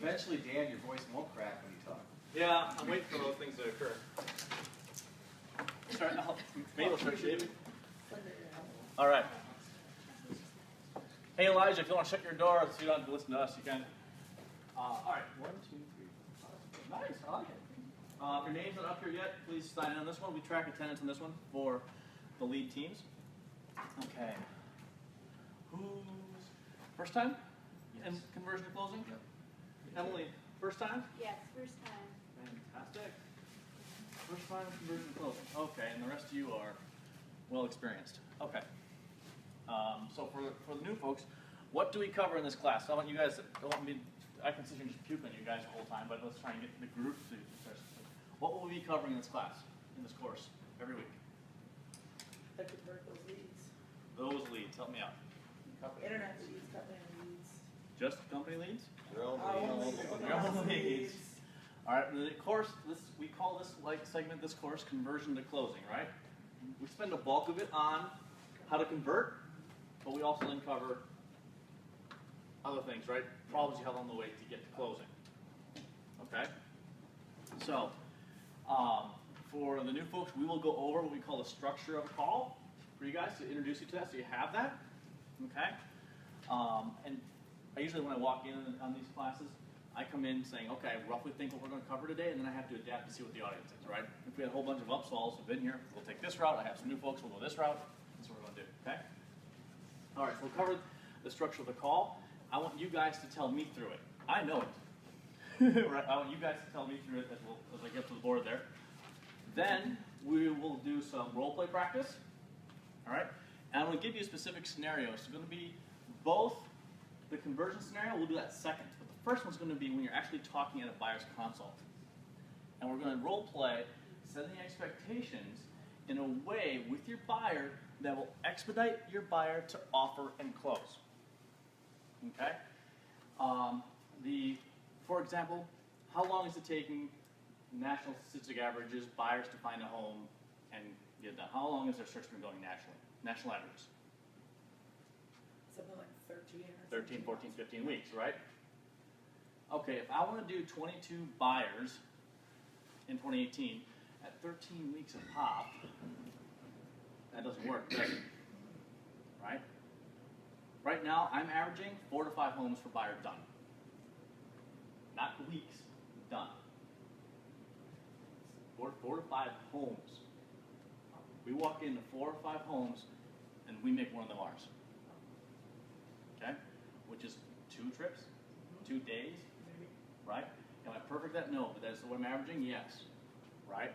Eventually, Dan, your voice won't crack when you talk. Yeah, I'm waiting for those things to occur. Maybe we'll start shaving. All right. Hey, Elijah, if you want to shut your door so you don't have to listen to us, you can. All right. 1, 2, 3, 4. Nice. I like it. If your name's not up here yet, please sign in on this one. We track attendance on this one for the lead teams. Okay. Who's first time in conversion to closing? Yep. Emily, first time? Yes, first time. Fantastic. First time conversion to closing. Okay, and the rest of you are well experienced. Okay. So for the new folks, what do we cover in this class? I want you guys, I can sit here and just puke on you guys the whole time, but let's try and get the group to start. What will we be covering in this class, in this course, every week? That could work those leads. Those leads, help me out. Internet leads, company leads. Just company leads? Your own Your own leads. All right, the course, we call this segment, this course, conversion to closing, right? We spend a bulk of it on how to convert, but we also then cover other things, right? Problems you have on the way to get to closing. Okay? So, for the new folks, we will go over what we call the structure of a call for you guys to introduce you to that, so you have that. Okay? And I usually, when I walk in on these classes, I come in saying, okay, I roughly think what we're going to cover today, and then I have to adapt to see what the audience is, right? If we had a whole bunch of upsells who've been here, we'll take this route. I have some new folks, we'll go this route. That's what we're going to do, okay? All right, so we'll cover the structure of the call. I want you guys to tell me through it. I know it. Right? I want you guys to tell me through it as I get to the board there. Then we will do some role play practice, all right? And I'm going to give you specific scenarios. It's going to be both the conversion scenario, we'll do that second. But the first one's going to be when you're actually talking at a buyer's consult. And we're going to role play setting expectations in a way with your buyer that will expedite your buyer to offer and close. Okay? For example, how long is it taking national statistic averages buyers to find a home and get it done? How long is their search been going nationally? National averages. Something like 13 or 13, 14, 15 weeks, right? Okay, if I want to do 22 buyers in 2018 at 13 weeks a pop, that doesn't work, does it? Right? Right now, I'm averaging 4 to 5 homes per buyer done. Not weeks, done. 4 to 5 homes. We walk into 4 or 5 homes, and we make one of them ours. Okay? Which is 2 trips, 2 days, right? Am I perfect at that? No, but that's what I'm averaging? Yes. Right?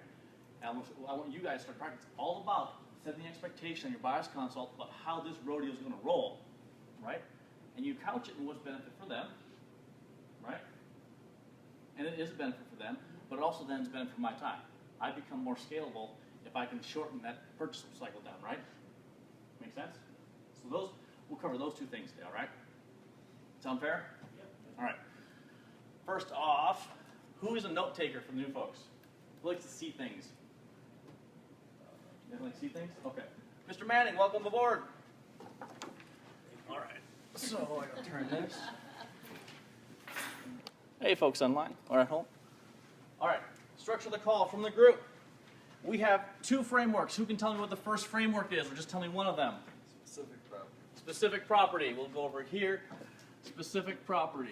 And I want you guys to start practicing. It's all about setting the expectation on your buyer's consult about how this rodeo is going to roll, right? And you couch it in what's benefit for them, right? And it is a benefit for them, but it also then is a benefit for my time. I become more scalable if I can shorten that purchase cycle down, right? Make sense? So we'll cover those 2 things today, all right? Sound fair? Yep. All right. First off, who is a note taker for the new folks? Who likes to see things? You guys like to see things? Okay. Mr. Manning, welcome aboard. All right. So I'm going to turn this. Hey, folks online or at home. All right. Structure of the call from the group. We have 2 frameworks. Who can tell me what the first framework is? Or just tell me one of them. Specific property. Specific property. We'll go over here. Specific property.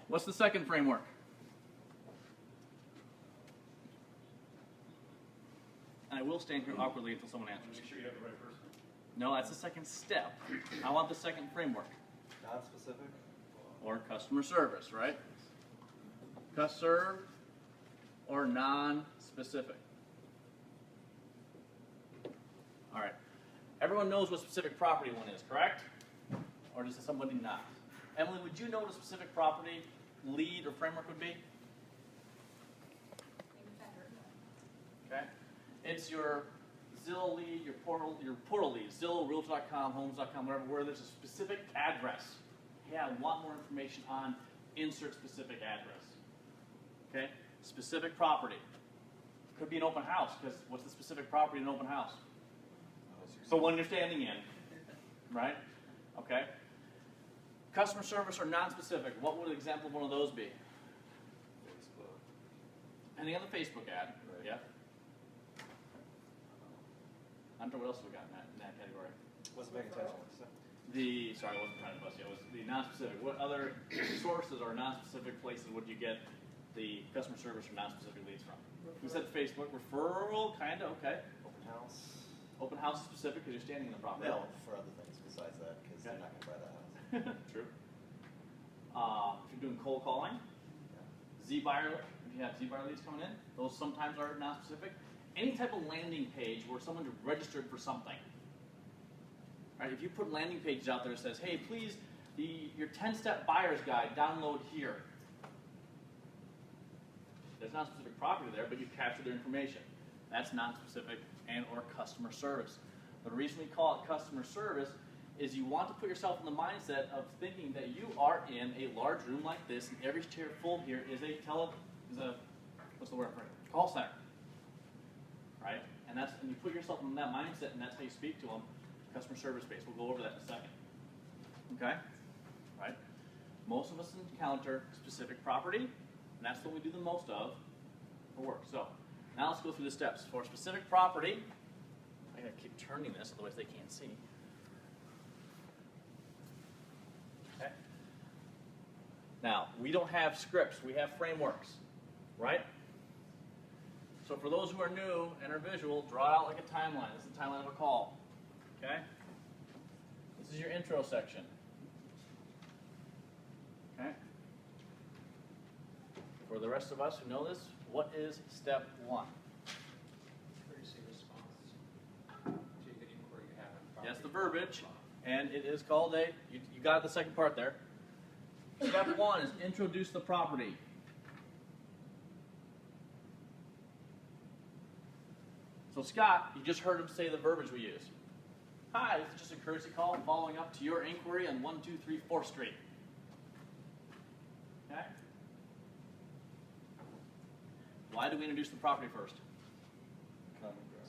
What's the second framework? And I will stand here awkwardly until someone answers. Make sure you have the right person. No, that's the second step. I want the second framework. Non-specific? Or customer service, right? Customer or non-specific. All right. Everyone knows what specific property one is, correct? Or does somebody not? Emily, would you know what a specific property lead or framework would be? Okay. It's your Zillow lead, your portal lead, Zillow, Realtor.com, Homes.com, whatever, where there's a specific address. Hey, I want more information on insert specific address. Okay? Specific property. Could be an open house, because what's the specific property in an open house? The one you're standing in. Right? Okay? Customer service or non-specific, what would an example of one of those be? Facebook. Depending on the Facebook ad. Right. Yeah. I don't know what else we got in that category. Wasn't paying attention. So. Sorry, I wasn't trying to bust you. It was the non-specific. What other sources or non-specific places would you get the customer service or non-specific leads from? We said Facebook. Referral, kind of, okay. Open house. Open house is specific because you're standing in the property. No, for other things besides that, because Okay. they're not going to buy that house. True. If you're doing cold calling, Z-Buyer, if you have Z-Buyer leads coming in, those sometimes are non-specific. Any type of landing page where someone registered for something. Right, if you put landing pages out there that says, hey, please, your 10-step buyer's guide, download here. There's not specific property there, but you capture their information. That's non-specific and or customer service. The reason we call it customer service is you want to put yourself in the mindset of thinking that you are in a large room like this, and every chair full here is a what's the word for it? Call center. Right? And you put yourself in that mindset, and that's how you speak to them. Customer service base. We'll go over that in a second. Okay? Right? Most of us encounter specific property, and that's what we do the most of for work. So, now let's go through the steps. For specific property, I gotta keep turning this, otherwise they can't see. Okay? Now, we don't have scripts, we have frameworks, right? So for those who are new and are visual, draw it out like a timeline. This is the timeline of a call. Okay? This is your intro section. Okay? For the rest of us who know this, what is step 1? Courtesy response to the inquiry you have on That's the property. verbiage, and it is called you got the second part there. Step 1 is introduce the property. So Scott, you just heard him say the verbiage we use. Hi, this is just a courtesy call following up to your inquiry on 123 4th Street. Okay? Why do we introduce the property first? So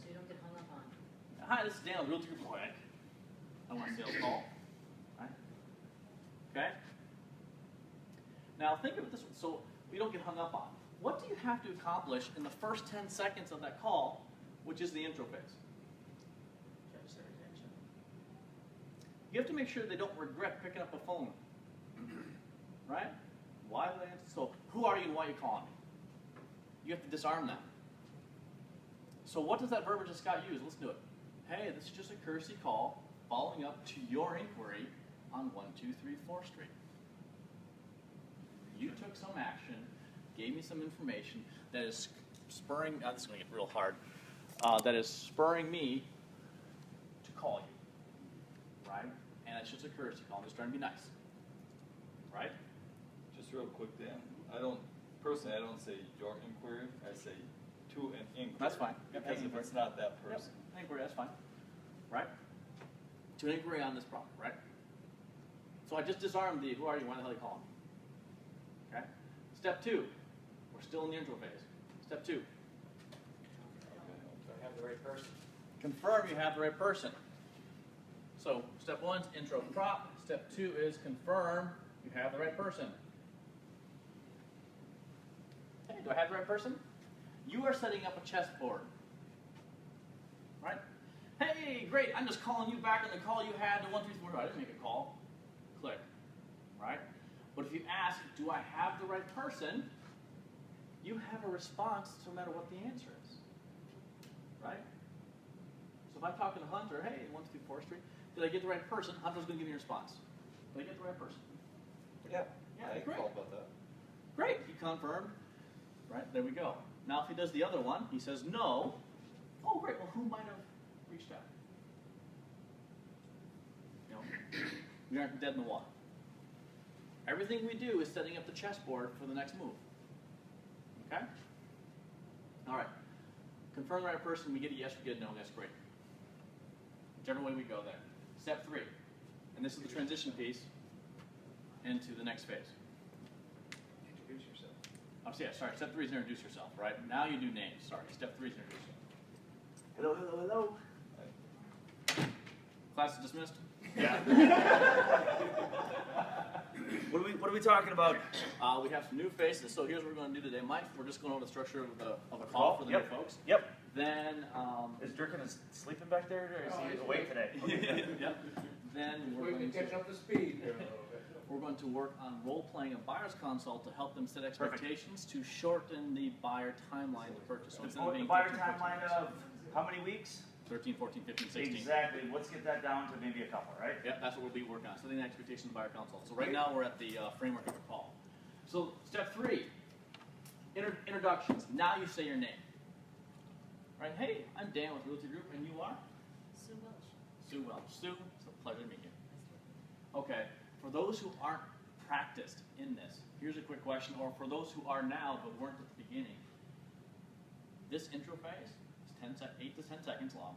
you don't get hung up on. Hi, this is Dan with Realty Group Quick. I want a sales call. Right? Okay? Now think of it this way. So we don't get hung up on. What do you have to accomplish in the first 10 seconds of that call, which is the intro phase? Catch their attention. You have to make sure they don't regret picking up a phone. Right? Why did I answer? So who are you and why are you calling me? You have to disarm them. So what does that verbiage that Scott use? Let's do it. Hey, this is just a courtesy call following up to your inquiry on 123 4th Street. You took some action, gave me some information that is spurring, this is going to get real hard, that is spurring me to call you, right? And it's just a courtesy call. I'm just trying to be nice, right? Just real quick, Dan. I don't say your inquiry. I say to an inquiry. That's fine. Yep, Because if inquiry. it's not that person. Yep, inquiry, that's fine, right? To an inquiry on this problem, right? So I just disarmed the, who are you, why the hell are you calling me? Okay? Step 2, we're still in the intro phase. Step 2, Do I have the right person? confirm you have the right person. So step 1 is intro prop. Step 2 is confirm you have the right person. Hey, do I have the right person? You are setting up a chessboard. Right? Hey, great, I'm just calling you back on the call you had to 134. I didn't make a call. Click. Right? But if you ask, do I have the right person? You have a response no matter what the answer is. Right? So if I'm talking to Hunter, hey, 124th Street, did I get the right person? Hunter's going to give me a response. Did I get the right person? Yeah. Yeah, I great. called about that. Great, he confirmed. Right, there we go. Now if he does the other one, he says no. Oh, great, well who might have reached out? You know, we aren't dead in the water. Everything we do is setting up the chessboard for the next move. Okay? All right. Confirm the right person, we get a yes, we get a no, that's great. Whichever way we go there. Step 3, and this is the transition piece into the next phase. Introduce yourself. Oh, so yeah, sorry, step 3 is introduce yourself, right? Now you do names, sorry. Step 3 is introduce yourself. Hello, hello, hello. Class is dismissed? Yeah. What are we talking about? We have some new faces, so here's what we're going to do today. Mike, we're just going over the structure of a call for the Yep. new folks. Yep. Then, Is Durkin sleeping back there, or is he awake today? yep. Then We can catch up to speed here a little bit. we're going to work on role-playing a buyer's consult to help them set expectations to shorten the buyer timeline to purchase. So instead of The being buyer 13, 14 timeline weeks, of how many weeks? 13, 14, 15, 16. Exactly. Let's get that down to maybe a couple, right? Yeah, that's what we'll be working on, setting the expectations of buyer consult. So right now we're at the framework of the call. So step 3, introductions. Now you say your name. Right? Hey, I'm Dan with Realty Group, and you are? Sue Welch. Sue Welch. Sue, it's a pleasure to meet you. Okay, for those who aren't practiced in this, here's a quick question, or for those who are now but weren't at the beginning. This intro phase is 8 to 10 seconds long.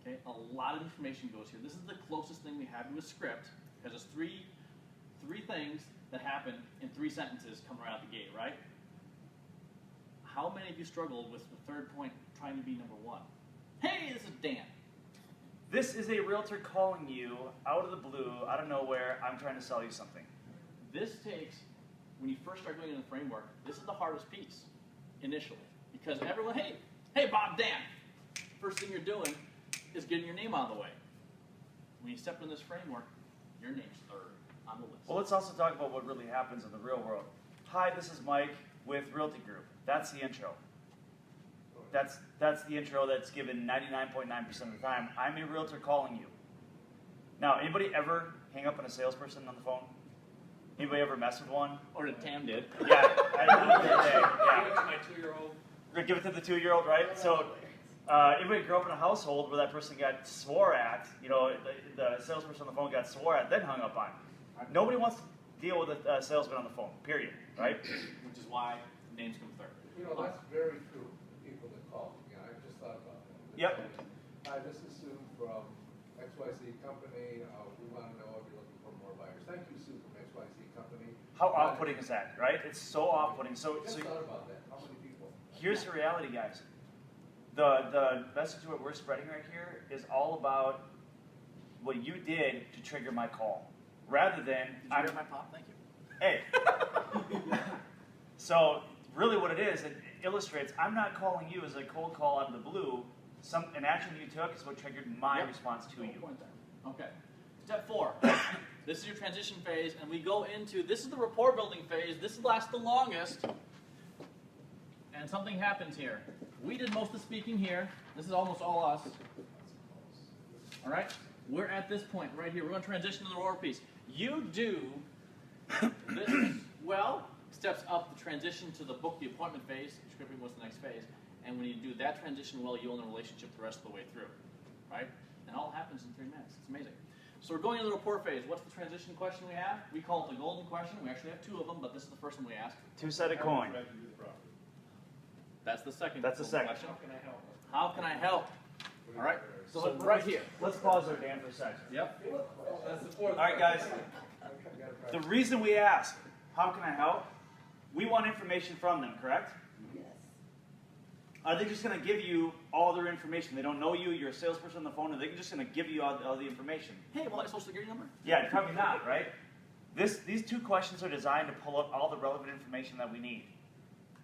Okay, a lot of information goes here. This is the closest thing we have to a script, because there's three things that happen in 3 sentences coming right out the gate, right? How many of you struggled with the third point trying to be number 1? Hey, this is Dan. This is a realtor calling you out of the blue, out of nowhere. I'm trying to sell you something. This takes, when you first start going into the framework, this is the hardest piece initially. Because everyone, hey Bob, Dan. First thing you're doing is getting your name out of the way. When you step in this framework, your name's third on the list. Well, let's also talk about what really happens in the real world. Hi, this is Mike with Realty Group. That's the intro. That's the intro that's given 99.9% of the time. I'm a realtor calling you. Now, anybody ever hang up on a salesperson on the phone? Anybody ever mess with one? Or that Tam did. Yeah, I did the other day. Give it Yeah. to my 2-year-old. Give it to the 2-year-old, right? So, anybody grew up in a household where that person got swore at, the salesperson on the phone got swore at, then hung up on. Nobody wants to deal with a salesman on the phone, period, right? Which is why names come third. That's very true, people that call me, I just thought about that. Yep. Hi, this is Sue from XYZ Company, we want to know if you're looking for more buyers. Thank you, Sue from XYZ Company. How off-putting is that, right? It's so off-putting. So Just thought about that, how many people? here's the reality, guys. The message that we're spreading right here is all about what you did to trigger my call, rather than Did you hear my pop? Thank you. hey. So really, what it is, it illustrates. I'm not calling you as a cold call out of the blue. An action you took is what triggered my Yep. response to Don't you. point there. Okay. Step 4. This is your transition phase, and we go into, this is the rapport building phase. This lasts the longest. And something happens here. We did most of the speaking here. This is almost all us. All right? We're at this point right here. We're going to transition to the rapport piece. You do this well, steps up the transition to the book the appointment phase, describing what's the next phase. And when you do that transition well, you own the relationship the rest of the way through. Right? And all happens in 3 minutes. It's amazing. So we're going into the rapport phase. What's the transition question we have? We call it the golden question. We actually have 2 of them, but this is the first one we ask. Two-sided coin. That's the second. That's the golden second. question. How can I help? How can I help? All right. So So right here. Let's pause there, Dan, for a second. Yep. That's the 4th. All right, guys. The reason we ask, how can I help? We want information from them, correct? Yes. Are they just going to give you all their information? They don't know you, you're a salesperson on the phone, and they're just going to give you all the information? Hey, well, my social security number? Yeah, probably not, right? These 2 questions are designed to pull up all the relevant information that we need.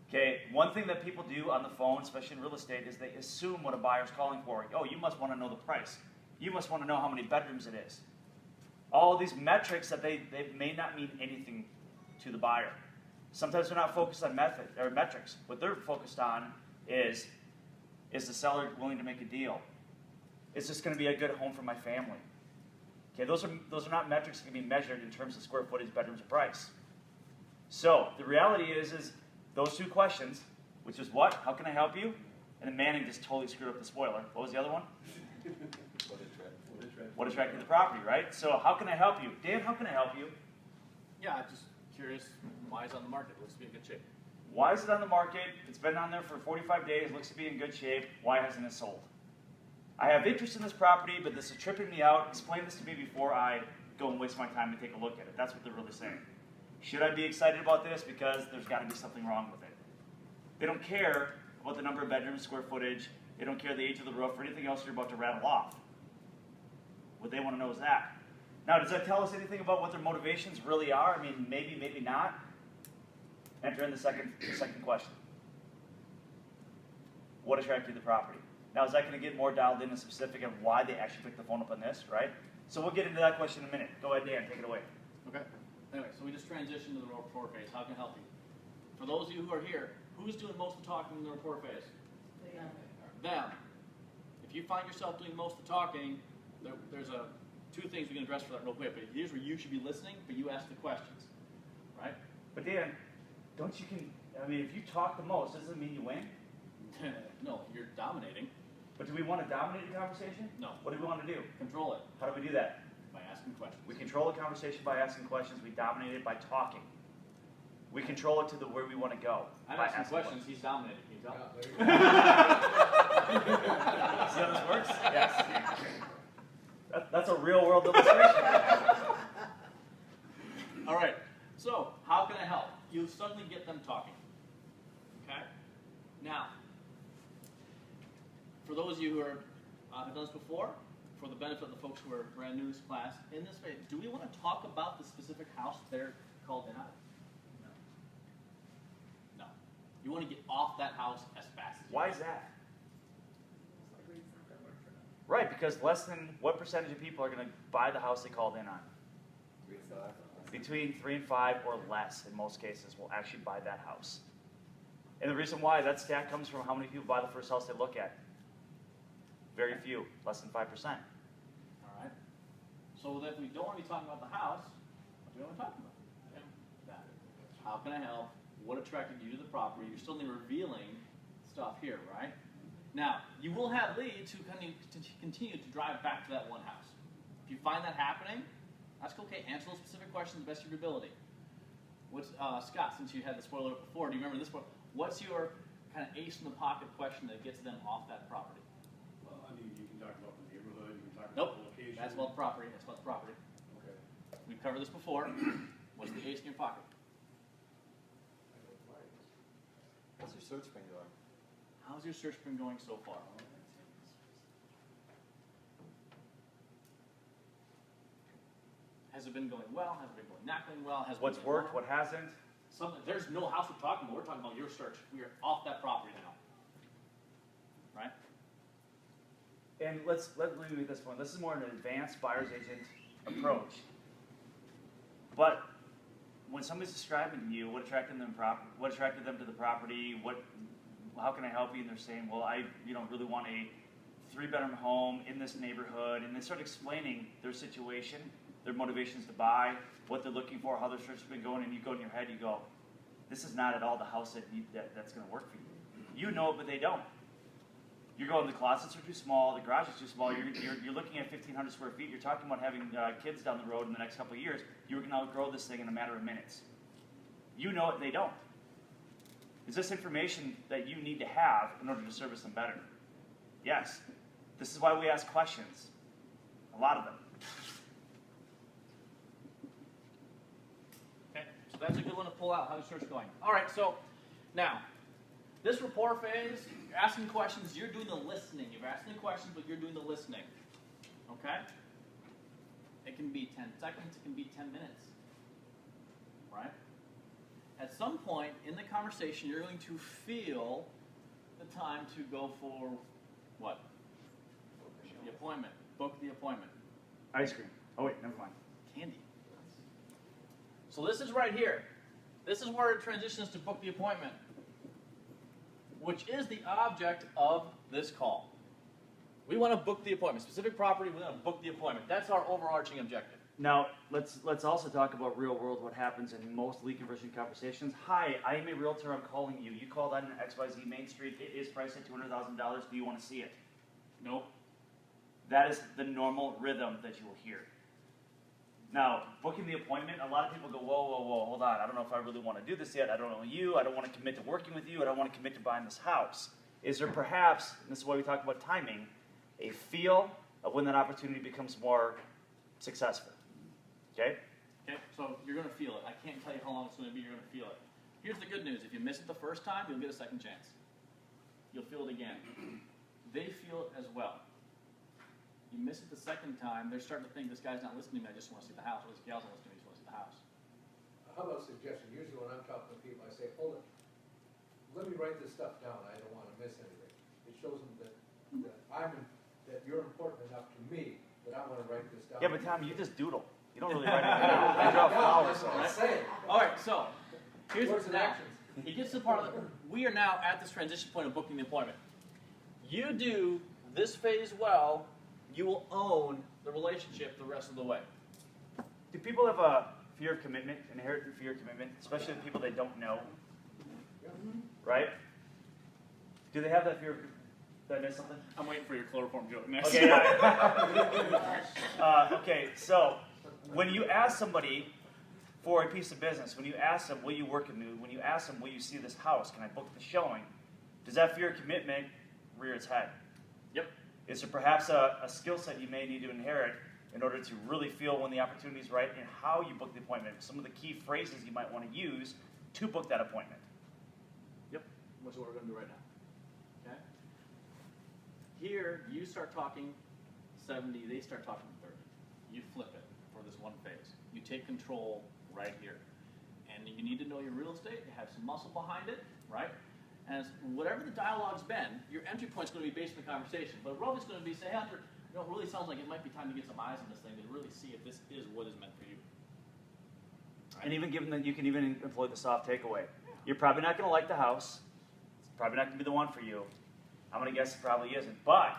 Okay, one thing that people do on the phone, especially in real estate, is they assume what a buyer's calling for. Oh, you must want to know the price. You must want to know how many bedrooms it is. All these metrics that they may not mean anything to the buyer. Sometimes they're not focused on metrics. What they're focused on is the seller willing to make a deal? Is this going to be a good home for my family? Okay, those are not metrics that can be measured in terms of square footage, bedrooms, or price. So the reality is those 2 questions, which is what? How can I help you? And then Manning just totally screwed up the spoiler. What was the other one? What attracted the property, right? So how can I help you? Dan, how can I help you? Yeah, just curious why it's on the market. Looks to be in good shape. Why is it on the market? It's been on there for 45 days, looks to be in good shape. Why hasn't it sold? I have interest in this property, but this is tripping me out. Explain this to me before I go and waste my time and take a look at it. That's what they're really saying. Should I be excited about this? Because there's got to be something wrong with it. They don't care about the number of bedrooms, square footage. They don't care the age of the roof or anything else you're about to rattle off. What they want to know is that. Now, does that tell us anything about what their motivations really are? I mean, maybe, maybe not. Enter in the second question. What attracted you to the property? Now, is that going to get more dialed in and specific of why they actually picked the phone up on this, right? So we'll get into that question in a minute. Go ahead, Dan, take it away. Okay. Anyway, so we just transitioned to the report phase. How can I help you? For those of you who are here, who's doing most of the talking in the report phase? Them. If you find yourself doing most of the talking, there's two things we can address for that real quick. But here's where you should be listening, but you ask the questions, right? But Dan, I mean, if you talk the most, doesn't it mean you win? No, you're dominating. But do we want to dominate the conversation? No. What do we want to do? Control it How do we do that? by asking questions. We control the conversation by asking questions. We dominate it by talking. We control it to where we want to go. I'm by asking questions. He's dominating. Can you tell? Yeah, there you go. See how this works? Yes. That's a real world illustration. All right. So, how can I help? You suddenly get them talking. Okay? Now, for those of you who have done this before, for the benefit of the folks who are brand new to this class, in this phase, do we want to talk about the specific house they're called in on? No. You want to get off that house as fast as you Why can. is that? Right, because less than what percentage of people are going to buy the house they called in on? 3 to 5. Between 3 and 5 or less, in most cases, will actually buy that house. And the reason why, that stat comes from how many people buy the first house they look at. Very few, less than 5%. All right. So if we don't want to be talking about the house, what do we want to talk about? That. How can I help? What attracted you to the property? You're still revealing stuff here, right? Now, you will have leads who continue to drive back to that one house. If you find that happening, that's okay. Answer those specific questions to the best of your ability. What's Scott, since you had the spoiler before, do you remember this one? What's your kind of ace in the pocket question that gets them off that property? Well, I mean, you can talk about the neighborhood, you can talk about Nope. the location. That's about the property. That's about the property. Okay. We've covered this before. What's the ace in your pocket? How's your search been going? How's your search been going so far? Has it been going well? Has it been going not going well? Has it What's been worked, going what hasn't? There's no house we're talking about. We're talking about your search. We are off that property now. Right? And let me make this point. This is more an advanced buyer's agent approach. But when somebody's describing to you what attracted them to the property, how can I help you? And they're saying, well, I really want a 3-bedroom home in this neighborhood, and they start explaining their situation, their motivations to buy, what they're looking for, how their search has been going, and you go in your head, you go, this is not at all the house that's going to work for you. You know it, but they don't. You're going, the closets are too small, the garage is too small, you're looking at 1,500 square feet, you're talking about having kids down the road in the next couple of years, you're going to outgrow this thing in a matter of minutes. You know it, they don't. Is this information that you need to have in order to service them better? Yes. This is why we ask questions. A lot of them. Okay, so that's a good one to pull out. How's your search going? All right, so now, this rapport phase, you're asking questions, you're doing the listening. You're asking questions, but you're doing the listening. Okay? It can be 10 seconds, it can be 10 minutes. Right? At some point in the conversation, you're going to feel the time to go for what? The appointment. Book the appointment. Ice cream. Oh wait, never mind. Candy. So this is right here. This is where it transitions to book the appointment, which is the object of this call. We want to book the appointment. Specific property, we want to book the appointment. That's our overarching objective. Now, let's also talk about real world, what happens in most lead conversion conversations. Hi, I am a realtor, I'm calling you. You called on XYZ Main Street, it is priced at $200,000, do you want to see it? Nope. That is the normal rhythm that you will hear. Now, booking the appointment, a lot of people go, whoa, hold on, I don't know if I really want to do this yet, I don't know you, I don't want to commit to working with you, I don't want to commit to buying this house. Is there perhaps, and this is why we talk about timing, a feel of when that opportunity becomes more successful? Okay? Okay, so you're going to feel it. I can't tell you how long it's going to be, you're going to feel it. Here's the good news. If you miss it the first time, you'll get a second chance. You'll feel it again. They feel it as well. You miss it the second time, they're starting to think this guy's not listening to me, I just want to see the house, or this gal's not listening to me, I just want to see the house. How about a suggestion? Usually when I'm talking to people, I say, hold it. Let me write this stuff down. I don't want to miss anything. It shows them that that you're important enough to me that I want to write this down. Yeah, but Tom, you just doodle. You don't really write anything down. I draw flowers. That's what I'm saying. All right, so here's Words what's and now. actions. He gets to the part of the, we are now at this transition point of booking the appointment. You do this phase well, you will own the relationship the rest of the way. Do people have a fear of commitment, inherent fear of commitment, especially the people they don't know? Right? Do they have that fear of, did I miss something? I'm waiting for your chloroform joke next. Okay, okay, so when you ask somebody for a piece of business, when you ask them, will you work with me? When you ask them, will you see this house? Can I book the showing? Does that fear of commitment rear its head? Yep. Is there perhaps a skill set you may need to inherit in order to really feel when the opportunity is right and how you book the appointment? Some of the key phrases you might want to use to book that appointment. Yep, which is what we're going to do right now. Okay? Here, you start talking 70, they start talking 30. You flip it for this one phase. You take control right here. And you need to know your real estate, have some muscle behind it, right? And whatever the dialogue's been, your entry point's going to be based on the conversation. But Roby's going to be, say, Hunter, you know, it really sounds like it might be time to get some eyes on this thing to really see if this is what is meant for you. Right? And even given that you can even employ the soft takeaway. You're probably not going to like the house. It's probably not going to be the one for you. I'm going to guess it probably isn't. But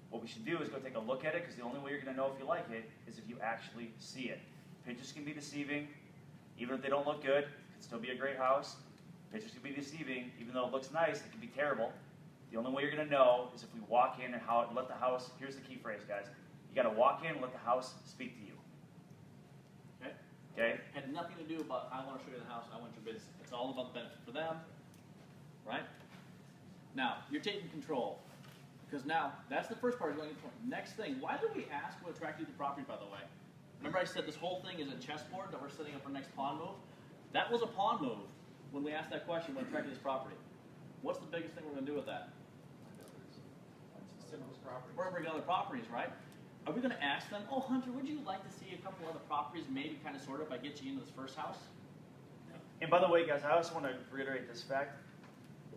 what we should do is go take a look at it, because the only way you're going to know if you like it is if you actually see it. Pictures can be deceiving. Even if they don't look good, it can still be a great house. Pictures can be deceiving. Even though it looks nice, it can be terrible. The only way you're going to know is if we walk in and let the house, here's the key phrase, guys. You got to walk in and let the house speak to you. Okay? Okay? Had nothing to do about, I want to show you the house, I want your business. It's all about the benefit for them, right? Now, you're taking control. Because now, that's the first part of going into the point. Next thing, why do we ask what attracted you to the property, by the way? Remember I said this whole thing is a chessboard that we're setting up our next pawn move? That was a pawn move when we asked that question, what attracted this property. What's the biggest thing we're going to do with that? We're going to bring other properties, right? Are we going to ask them, oh, Hunter, would you like to see a couple other properties, maybe kind of sort of, if I get you into this first house? And by the way, guys, I also want to reiterate this fact.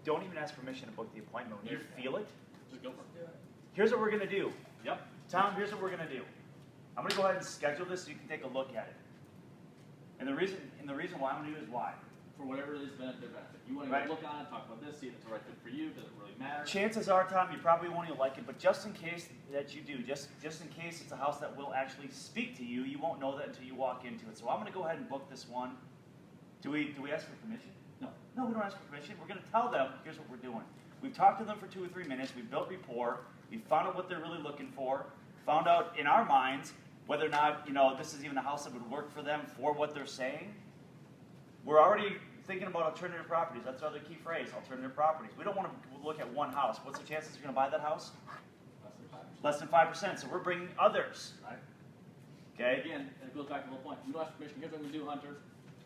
Don't even ask permission to book the appointment. When you feel it, Just go for it. here's what we're going to do. Yep. Tom, here's what we're going to do. I'm going to go ahead and schedule this so you can take a look at it. And the reason why I'm going to do is why. For whatever it is, benefit. You want to Right. go look on it, talk about this, see if it's the right fit for you, does it really matter? Chances are, Tom, you probably won't even like it, but just in case that you do, just in case it's a house that will actually speak to you, you won't know that until you walk into it. So I'm going to go ahead and book this one. Do we ask for permission? No. No, we don't ask for permission. We're going to tell them, here's what we're doing. We've talked to them for 2 or 3 minutes. We've built rapport. We found out what they're really looking for. Found out in our minds whether or not, this is even a house that would work for them for what they're saying. We're already thinking about alternative properties. That's our other key phrase, alternative properties. We don't want to look at one house. What's the chances you're going to buy that house? Less than 5%. So we're bringing others. Right. Okay? Again, it goes back to the whole point. You don't ask permission. Here's what I'm going to do, Hunter.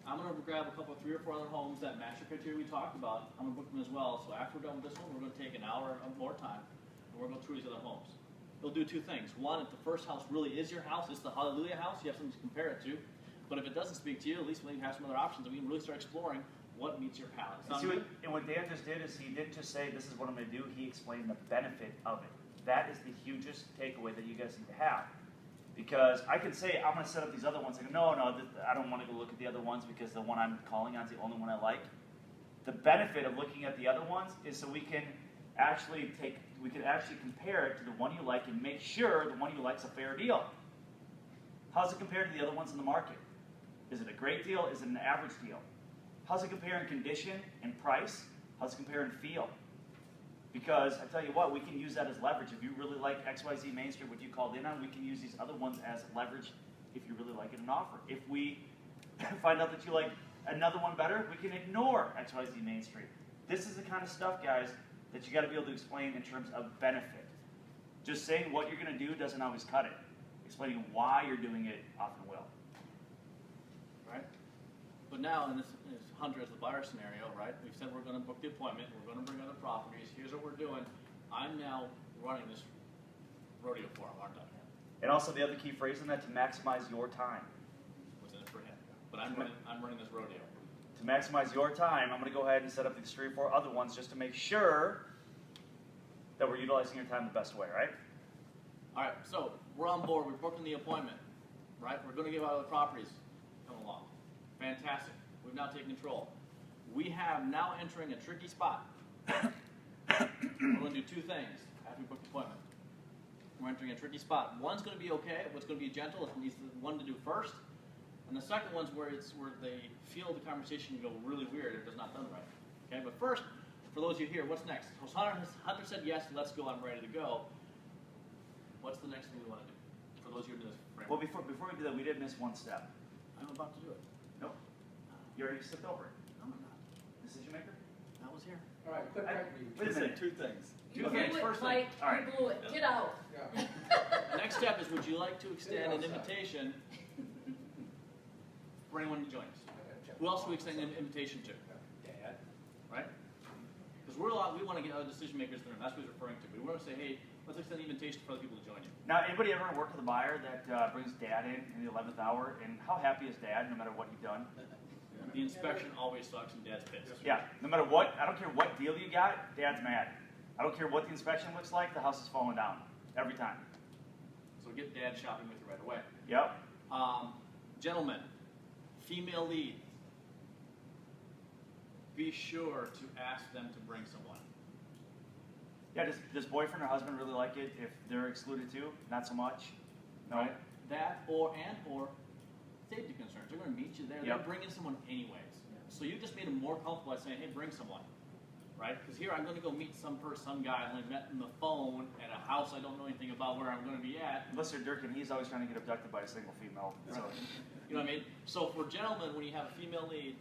I'm going to grab a couple, 3 or 4 other homes that match the criteria we talked about. I'm going to book them as well. So after we're done with this one, we're going to take an hour of more time, and we're going to go through these other homes. It'll do 2 things. One, if the first house really is your house, it's the Hallelujah house, you have something to compare it to. But if it doesn't speak to you, at least we have some other options, and we can really start exploring what meets your palate. And what Dan just did is he didn't just say, this is what I'm going to do. He explained the benefit of it. That is the hugest takeaway that you guys need to have. Because I can say, I'm going to set up these other ones. I go, no, I don't want to go look at the other ones because the one I'm calling on is the only one I like. The benefit of looking at the other ones is so we can actually compare it to the one you like and make sure the one you like is a fair deal. How's it compared to the other ones in the market? Is it a great deal? Is it an average deal? How's it compare in condition and price? How's it compare in feel? Because I tell you what, we can use that as leverage. If you really like XYZ Main Street, what you called in on, we can use these other ones as leverage if you really like it and offer. If we find out that you like another one better, we can ignore XYZ Main Street. This is the kind of stuff, guys, that you got to be able to explain in terms of benefit. Just saying what you're going to do doesn't always cut it. Explaining why you're doing it often will. Right? But now, in this Hunter as the buyer scenario, right? We've said we're going to book the appointment. We're going to bring other properties. Here's what we're doing. I'm now running this rodeo for him, aren't I? And also the other key phrase in that, to maximize your time. What's in it for him? But I'm running this rodeo. To maximize your time, I'm going to go ahead and set up these 3 or 4 other ones just to make sure that we're utilizing your time the best way, right? All right, so we're on board. We're booking the appointment, right? We're going to give out the properties. Come along. Fantastic. We've now taken control. We have now entering a tricky spot. We're going to do 2 things after we book the appointment. We're entering a tricky spot. One's going to be okay. What's going to be gentle is the one to do first. And the second one's where they feel the conversation go really weird if it's not done right. Okay, but first, for those of you here, what's next? So Hunter said yes, let's go, I'm ready to go. What's the next thing we want to do? For those of you who do this Well, framework. before we do that, we did miss one step. I'm about to do it. Nope. You already slipped over it. No, I'm not. Decision maker? That was here. All right, quit I- correcting me. Wait a Say minute. 2 things. You Okay, blew it, first thing. Mike, All right. you blew it, get out. Yeah. The next step is, would you like to extend an outside. invitation for anyone to join us? I gotta check. Who else do we extend an invitation to? Dad? Right? Because we want to get other decision makers in the room. That's what he's referring to. We want to say, hey, let's extend an invitation for other people to join you. Now, anybody ever work with a buyer that brings dad in the 11th hour? And how happy is dad no matter what he's done? The inspection always sucks and dad's pissed. Yeah, no matter what, I don't care what deal you got, dad's mad. I don't care what the inspection looks like, the house is falling down. Every time. So get dad shopping with you right away. Yep. Gentlemen, female lead, be sure to ask them to bring someone. Yeah, does boyfriend or husband really like it if they're excluded too? Not so much? No? Right? That or safety concerns. They're going to meet you there. Yep. They're bringing someone anyways. So you just made them more comfortable by saying, hey, bring someone. Right? Because here I'm going to go meet some guy I only met on the phone at a house I don't know anything about where I'm going to be at. Mr. Durkin, he's always trying to get abducted by a single female. So. You know what I mean? So for gentlemen, when you have a female lead,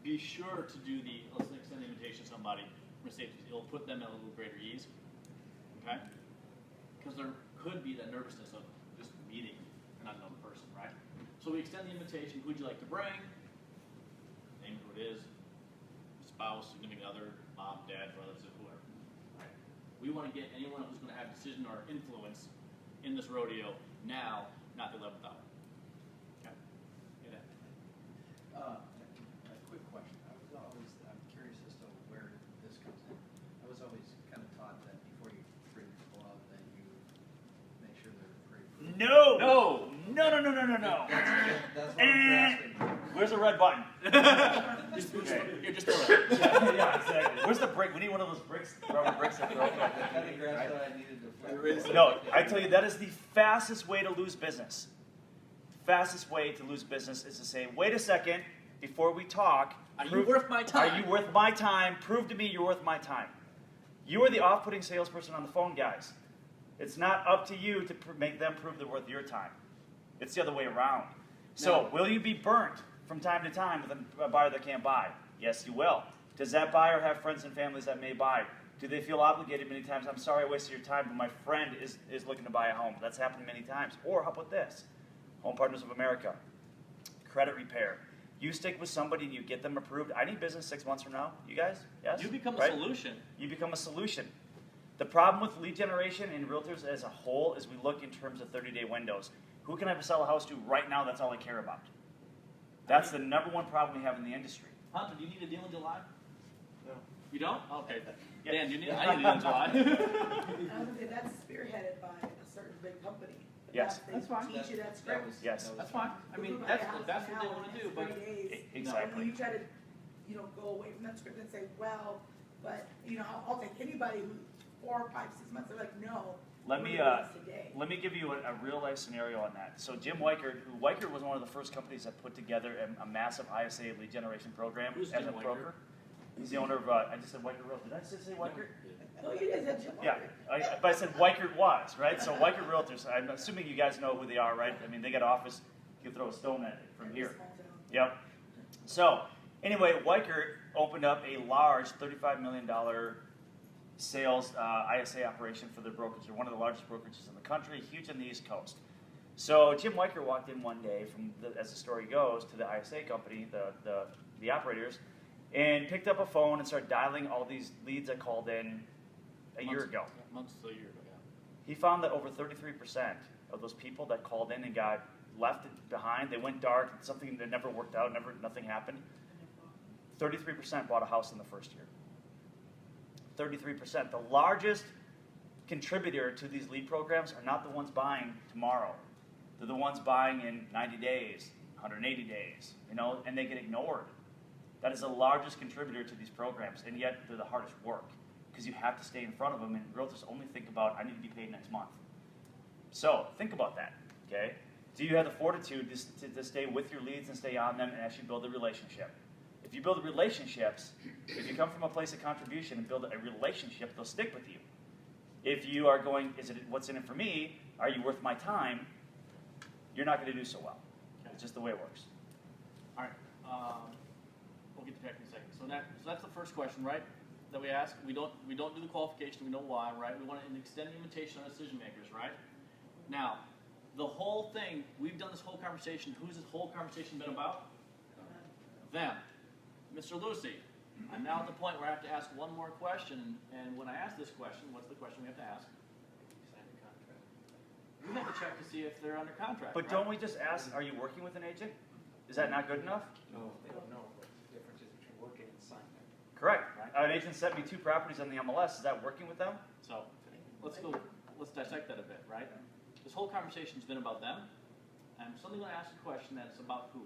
be sure to do let's extend an invitation to somebody. It'll put them at a little greater ease. Okay? Because there could be that nervousness of just meeting an unknown person, right? So we extend the invitation. Who'd you like to bring? Name who it is. Spouse, significant other, mom, dad, brothers, whoever. Right? We want to get anyone who's going to have decision or influence in this rodeo now, not the 11th hour. Okay? Get it. A quick question. I'm curious as to where this comes in. I was always kind of taught that before you bring people up, that you make sure they're pre-approved. No! No! No. That's what I'm grasping. Where's the red button? You're just throw it. Yeah, exactly. Where's the brick? We need one of those bricks, rubber bricks that throw I kind of grasped that I needed to flip. No, I tell you, that is the fastest way to lose business. Fastest way to lose business is to say, wait a second, before we talk. Are you worth my time? Are you worth my time? Prove to me you're worth my time. You are the off-putting salesperson on the phone, guys. It's not up to you to make them prove they're worth your time. It's the other way around. So, will you be burnt from time to time with a buyer that can't buy? Yes, you will. Does that buyer have friends and families that may buy? Do they feel obligated many times? I'm sorry I wasted your time, but my friend is looking to buy a home. That's happened many times. Or how about this? Home Partners of America. Credit repair. You stick with somebody and you get them approved. I need business 6 months from now. You guys? Yes? You become Right? a solution. You become a solution. The problem with lead generation and realtors as a whole is we look in terms of 30-day windows. Who can I sell a house to right now? That's all I care about. That's the number one problem we have in the industry. Hunter, do you need a deal in July? No. You don't? Okay. Yeah. Dan, do you need? I need a deal in July. I would say that's spearheaded by a certain big company. Yes. They That's fine. Teach you that script. Yes. That's fine. I mean, that's what they want to do. But Exactly. You try to, go away from that script and say, well, but, I'll take anybody who 4, 5, 6 months, they're like, no. Let we're me doing this today. let me give you a real life scenario on that. So Jim Weichert was one of the first companies that put together a massive ISA lead generation program Who's as Jim a Weichert? broker. He's the owner of I just said Weichert Realty. Did I just say Weichert? Oh, you guys have Jim Yeah, Walker. but I said Weichert was, right? So Weichert Realtors, I'm assuming you guys know who they are, right? I mean, they got an office, you can throw a stone at it from Every here. small town. Yep. So, anyway, Weichert opened up a large $35 million sales ISA operation for their brokerage. They're one of the largest brokerages in the country, huge on the East Coast. So Jim Weichert walked in one day, as the story goes, to the ISA company, the operators, and picked up a phone and started dialing all these leads that called in a year ago. Months to a year ago, yeah. He found that over 33% of those people that called in and got left behind, they went dark, something that never worked out, nothing happened. 33% bought a house in the first year. 33%. The largest contributor to these lead programs are not the ones buying tomorrow. They're the ones buying in 90 days, 180 days, and they get ignored. That is the largest contributor to these programs, and yet they're the hardest work because you have to stay in front of them, and realtors only think about, I need to be paid next month. So think about that, okay? Do you have the fortitude to stay with your leads and stay on them and actually build a relationship? If you build relationships, if you come from a place of contribution and build a relationship, they'll stick with you. If you are going, what's in it for me? Are you worth my time? You're not going to do so well. It's just the way it works. All right. We'll get to that in a second. So that's the first question, right? That we ask. We don't do the qualification. We know why, right? We want an extended invitation on decision makers, right? Now, the whole thing. We've done this whole conversation. Who's this whole conversation been about? Them. Mr. Lucy, I'm now at the point where I have to ask one more question, and when I ask this question, what's the question we have to ask? We have to check to see if they're under contract. But don't we just ask, are you working with an agent? Is that not good enough? No, they don't know what the difference is between working and signing. Correct. An agent sent me 2 properties on the MLS. Is that working with them? So let's dissect that a bit, right? This whole conversation's been about them. I'm suddenly going to ask a question that's about who?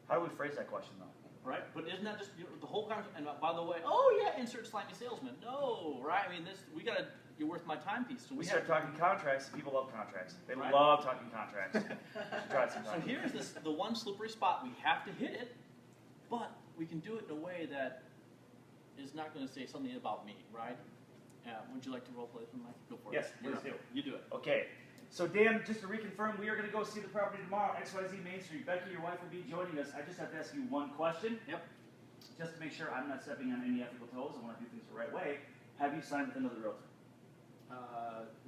How do we phrase that question, though? Right? But isn't that just the whole conversation? And by the way, oh yeah, insert slimy salesman. No, right? I mean, you're worth my time piece. So We start talking contracts. People love contracts. They Right. love talking contracts. Should try it So sometime. here's the one slippery spot. We have to hit it, but we can do it in a way that is not going to say something about me, right? Would you like to role play with Mike? Go for it. Yes, You're please up. do. You do it. Okay. So Dan, just to reconfirm, we are going to go see the property tomorrow, XYZ Main Street. Becky, your wife, will be joining us. I just have to ask you one question. Yep. Just to make sure I'm not stepping on any ethical toes. I want to do things the right way. Have you signed with another realtor?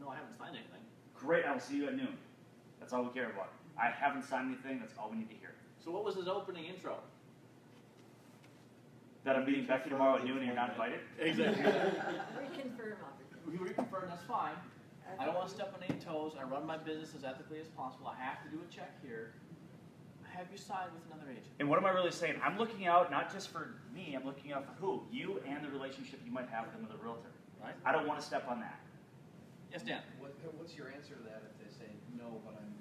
No, I haven't signed anything. Great. I will see you at noon. That's all we care about. I haven't signed anything. That's all we need to hear. So what was his opening intro? That I'm meeting Becky tomorrow at noon and you're not invited? Exactly. Reconfirm opportunity. We reconfirmed, that's fine. I don't want to step on any toes. I run my business as ethically as possible. I have to do a check here. Have you signed with another agent? And what am I really saying? I'm looking out not just for me, I'm looking out for who? You and the relationship you might have with another realtor. Right? I don't want to step on that. Yes, Dan. What's your answer to that if they say, no, but I'm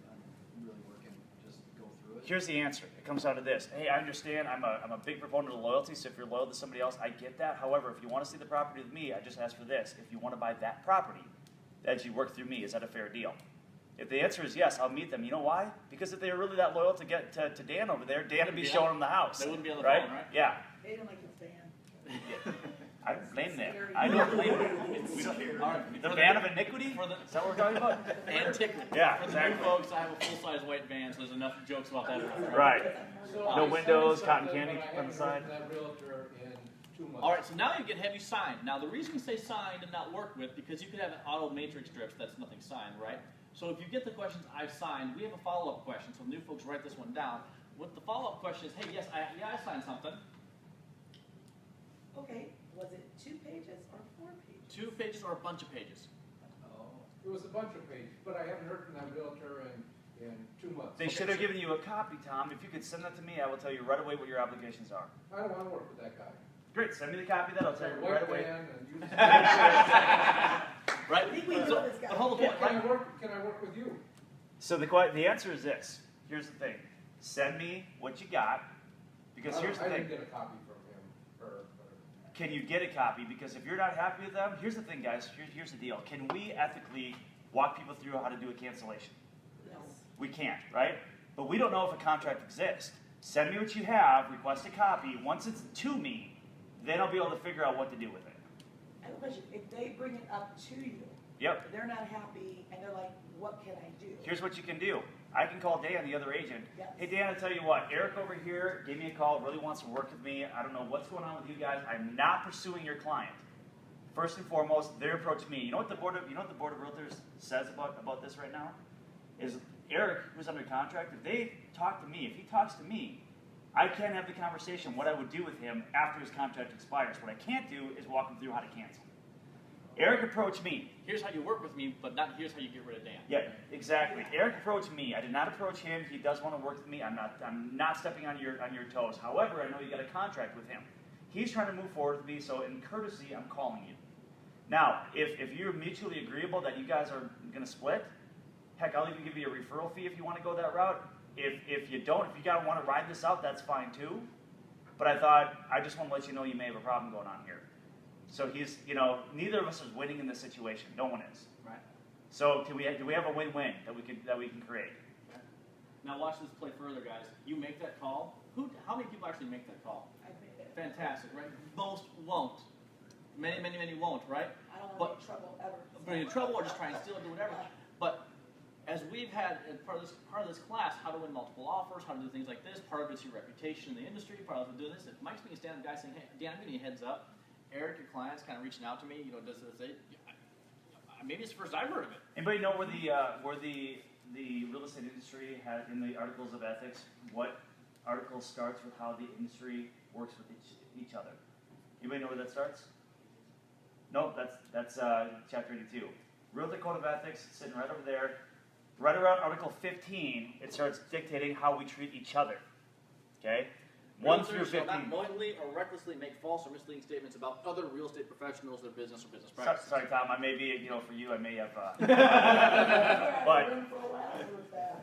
really working, just go through it? Here's the answer. It comes out of this. Hey, I understand. I'm a big proponent of loyalty, so if you're loyal to somebody else, I get that. However, if you want to see the property with me, I just ask for this. If you want to buy that property, that you work through me, is that a fair deal? If the answer is yes, I'll meet them. You know why? Because if they were really that loyal to get to Dan over there, Dan would be showing them the house. They wouldn't be on the right? phone, right? Yeah. They don't like his van. I don't blame them. I don't blame them. All right. The van of iniquity? Is that what we're talking about? Antiquity. Yeah, For the exactly. new folks, I have a full-size white van, so there's enough jokes about that. Right. So No I windows, signed cotton something, candy but I on the haven't side. heard from that realtor in 2 months. All right, so now have you signed? Now, the reason we say signed and not worked with, because you could have an auto matrix drift that's nothing signed, right? So if you get the questions, I've signed, we have a follow-up question. So new folks write this one down. What the follow-up question is, hey, yes, I signed something. Okay, was it 2 pages or 4 pages? 2 pages or a bunch of pages? Oh, It was a bunch of pages, but I haven't heard from that realtor in 2 months. They should have given you a copy, Tom. If you could send that to me, I will tell you right away what your obligations are. I don't want to work with that guy. Great, send me the copy of that. I'll tell you White right away. van and use- Right? I think we know So, this guy. but hold the point, Can right? I work with you? So the answer is this. Here's the thing. Send me what you got, because here's the I thing. didn't get a copy from him, or Can you get a copy? Because if you're not happy with them, here's the thing, guys. Here's the deal. Can we ethically walk people through how to do a cancellation? Yes. We can't, right? But we don't know if a contract exists. Send me what you have, request a copy. Once it's to me, then I'll be able to figure out what to do with it. I have a question. If they bring it up to you, Yep. they're not happy, and they're like, what can I do? Here's what you can do. I can call Dan, the other agent. Yes. Hey, Dan, I tell you what, Eric over here gave me a call, really wants to work with me. I don't know what's going on with you guys. I'm not pursuing your client. First and foremost, they approach me. You know what the board of Realtors says about this right now? Is Eric, who's under contract, if they talk to me, if he talks to me, I can't have the conversation what I would do with him after his contract expires. What I can't do is walk him through how to cancel. Eric approached me. Here's how you work with me, but not here's how you get rid of Dan. Yeah, exactly. Eric approached me. I did not approach him. He does want to work with me. I'm not stepping on your toes. However, I know you got a contract with him. He's trying to move forward with me, so in courtesy, I'm calling you. Now, if you're mutually agreeable that you guys are going to split, heck, I'll even give you a referral fee if you want to go that route. If you don't, if you guys want to ride this out, that's fine too. But I thought, I just want to let you know you may have a problem going on here. So he's, neither of us is winning in this situation. No one is. Right. So do we have a win-win that we can create? Okay. Now watch this play further, guys. You make that call. How many people actually make that call? I think it. Fantastic, right? Most won't. Many won't, right? I don't want to get in trouble ever. Bring in trouble or just try and steal it, do whatever. But as we've had as part of this class, how to win multiple offers, how to do things like this. Part of it's your reputation in the industry. Part of it's doing this. If Mike's being a stand-up guy saying, "Hey, Dan, I'm giving you a heads up. Eric, your client's kind of reaching out to me. Does this? Maybe it's the first I've heard of it." Anybody know where the real estate industry had in the articles of ethics? What article starts with how the industry works with each other? Anybody know where that starts? No, that's chapter 82. Realtor Code of Ethics, sitting right over there. Right around Article 15, it starts dictating how we treat each other. Okay? 1 through 15. Shall not knowingly or recklessly make false or misleading statements about other real estate professionals, their business or business practices. Sorry, Tom. I may be, for you, I may have.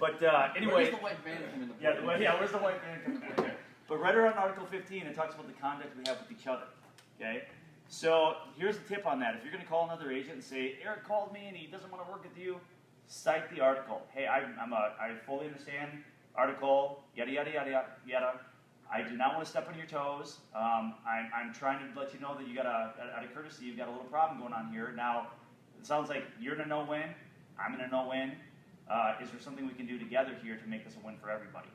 But anyway. Where's the white van come in the Where's the white van coming in there? But right around Article 15, it talks about the conduct we have with each other. Okay? So here's a tip on that. If you're going to call another agent and say, Eric called me and he doesn't want to work with you, cite the article. Hey, I fully understand article, yada, yada, yada, yada. I do not want to step on your toes. I'm trying to let you know that you got out of courtesy, you've got a little problem going on here. Now, it sounds like you're in a no-win. I'm in a no-win. Is there something we can do together here to make this a win for everybody?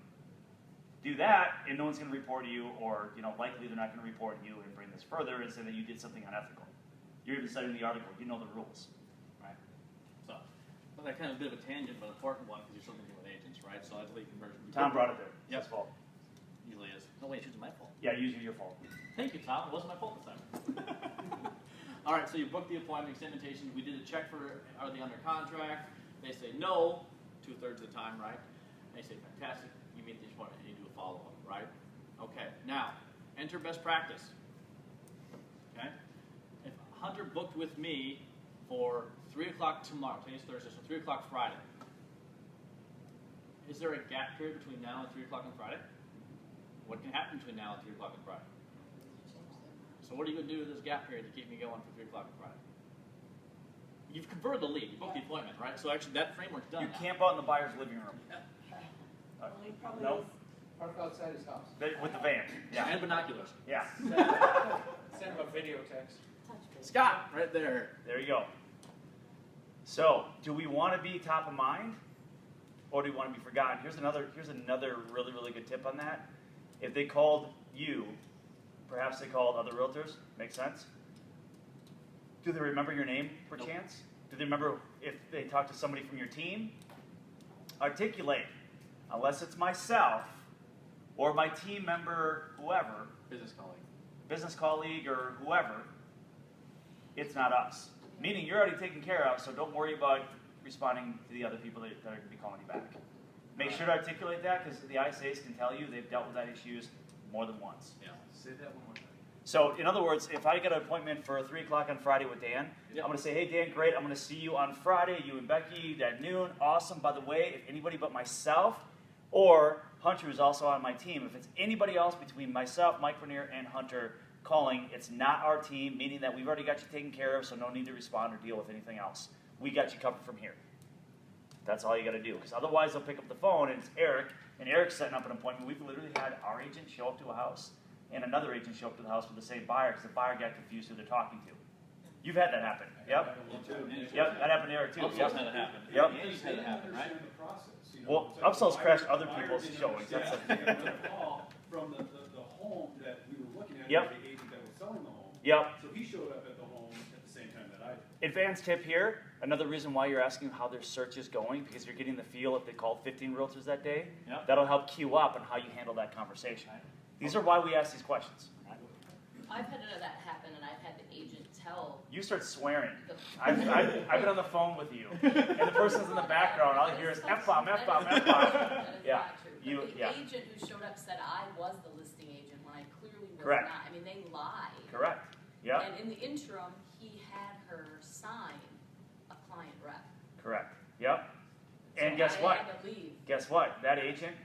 Do that, and no one's going to report you, or likely they're not going to report you and bring this further and say that you did something unethical. You're even citing the article. You know the rules, right? So, but that kind of a bit of a tangent, but an important one because you're still dealing with agents, right? So that's lead conversion. Tom brought it there. Yep. It's his fault. Usually is. No way, it's usually my fault. Yeah, usually your fault. Thank you, Tom. It wasn't my fault this time. All right, so you booked the appointment, examination. We did a check for are they under contract. They say no, 2/3 of the time, right? They say fantastic. You meet the appointment and you do a follow-up, right? Okay. Now, enter best practice. Okay. If Hunter booked with me for 3 o'clock tomorrow, today's Thursday, so 3 o'clock Friday. Is there a gap period between now and 3 o'clock on Friday? What can happen between now and 3 o'clock on Friday? So what are you going to do with this gap period to keep me going for 3 o'clock on Friday? You've converted the lead. You booked the appointment, right? So actually that framework's done You now. camp out in the buyer's living room. Well, he probably Nope. is. Park outside his house. With the van. Yeah. And binoculars. Yeah. Send him a video text. Touch base. Scott, right there. There you go. So, do we want to be top of mind, or do we want to be forgotten? Here's another really, really good tip on that. If they called you, perhaps they called other realtors. Makes sense. Do they remember your name, perchance? Do they remember if they talked to somebody from your team? Articulate. Unless it's myself or my team member, whoever, business colleague or whoever, it's not us. Meaning you're already taken care of, so don't worry about responding to the other people that are going to be calling you back. Make sure to articulate that, because the ISAs can tell you they've dealt with that issues more than once. Yeah. Say that one more time. So, in other words, if I get an appointment for 3 o'clock on Friday with Dan, Yep. I'm going to say, hey, Dan, great. I'm going to see you on Friday, you and Becky, at noon. Awesome. By the way, if anybody but myself or Hunter is also on my team, if it's anybody else between myself, Mike Vernier, and Hunter calling, it's not our team, meaning that we've already got you taken care of, so no need to respond or deal with anything else. We got you covered from here. That's all you got to do, because otherwise they'll pick up the phone and it's Eric, and Eric's setting up an appointment. We've literally had our agent show up to a house and another agent show up to the house with the same buyer, because the buyer got confused who they're talking to. You've had that happen. Yep. Yep, that happened to Eric too. Upsells Yep. had it happen. Yep. Andy's had it happen, right? The process, Well, It's like upsells the crashed buyer- other the buyer people's didn't showings. That's understand. it. We got a call from the home that we were looking at, Yep. the agent that was selling the home. Yep. So he showed up at the home at the same time that I did. Advanced tip here, another reason why you're asking how their search is going, because you're getting the feel if they called 15 realtors that day. Yep. That'll help cue up on how you handle that conversation. These are why we ask these questions. I've had that happen, and I've had the agent tell. You start swearing. The- I've been on the phone with you, and the person's in the background. All you hear is F-bomb, F-bomb, F-bomb. That is Yeah. not true. You- But the yeah. agent who showed up said I was the listing agent when I clearly was Correct. not. I mean, they lied. Correct. Yep. And in the interim, he had her sign a client rep. Correct. Yep. And So guess what? I had to leave. Guess what? That agent,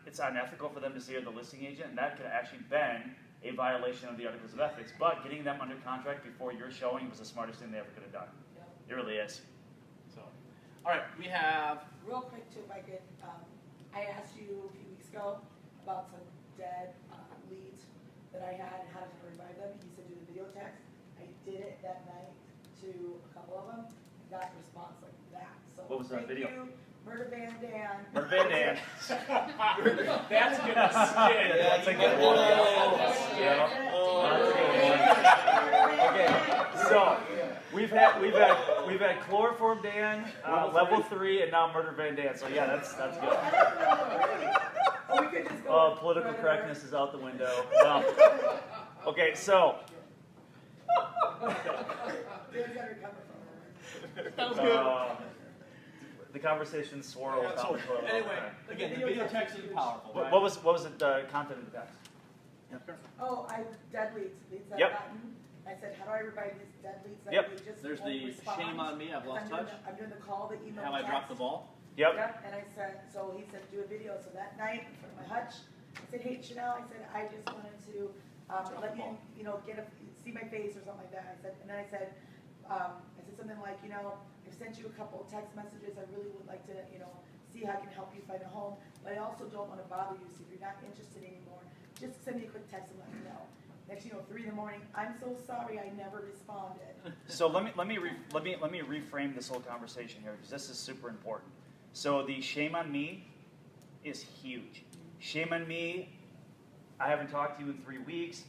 it's unethical for them to see her the listing agent, and that could actually been a violation of the Articles of Ethics. But getting them under contract before your showing was the smartest thing they ever could have done. Yep. It really is. So, all right, we have. Real quick too, if I could, I asked you a few weeks ago about some dead leads that I had and how to revive them. You said do the video text. I did it that night to a couple of them. Got a response like that. So What was that video? Thank you, Murder Van Dan. Murder Van Dan. That's gonna stay. That's a good one. Yeah. Okay, so we've had Chloroform Dan, level 3, and now Murder Van Dan. So yeah, that's good. Oh, we could just go Oh, with political Murder. correctness is out the window. Okay, so Dan's gotta recover from it. That was good. the conversation swirled. Yeah, so, anyway, again, the video text is powerful. Right? What was the content of the text? Oh, dead leads that Yep. I've gotten. I said, how do I revive these dead leads that Yep. we just There's won't the respond? shame on me, I've lost I'm doing touch. I'm doing the call, the email, Have I text. dropped the ball? Yep. Yep, and I said, so he said, do a video. So that night, in front of my hutch, I said, hey, Chanel, I said, I just wanted to let the you, ball. see my face or something like that. I said, and then I said something like, I've sent you a couple of text messages. I really would like to, see how I can help you find a home. But I also don't want to bother you. So if you're not interested anymore, just send me a quick text and let me know. Next, 3 in the morning. I'm so sorry, I never responded. So let me reframe this whole conversation here because this is super important. So the shame on me is huge. Shame on me. I haven't talked to you in 3 weeks.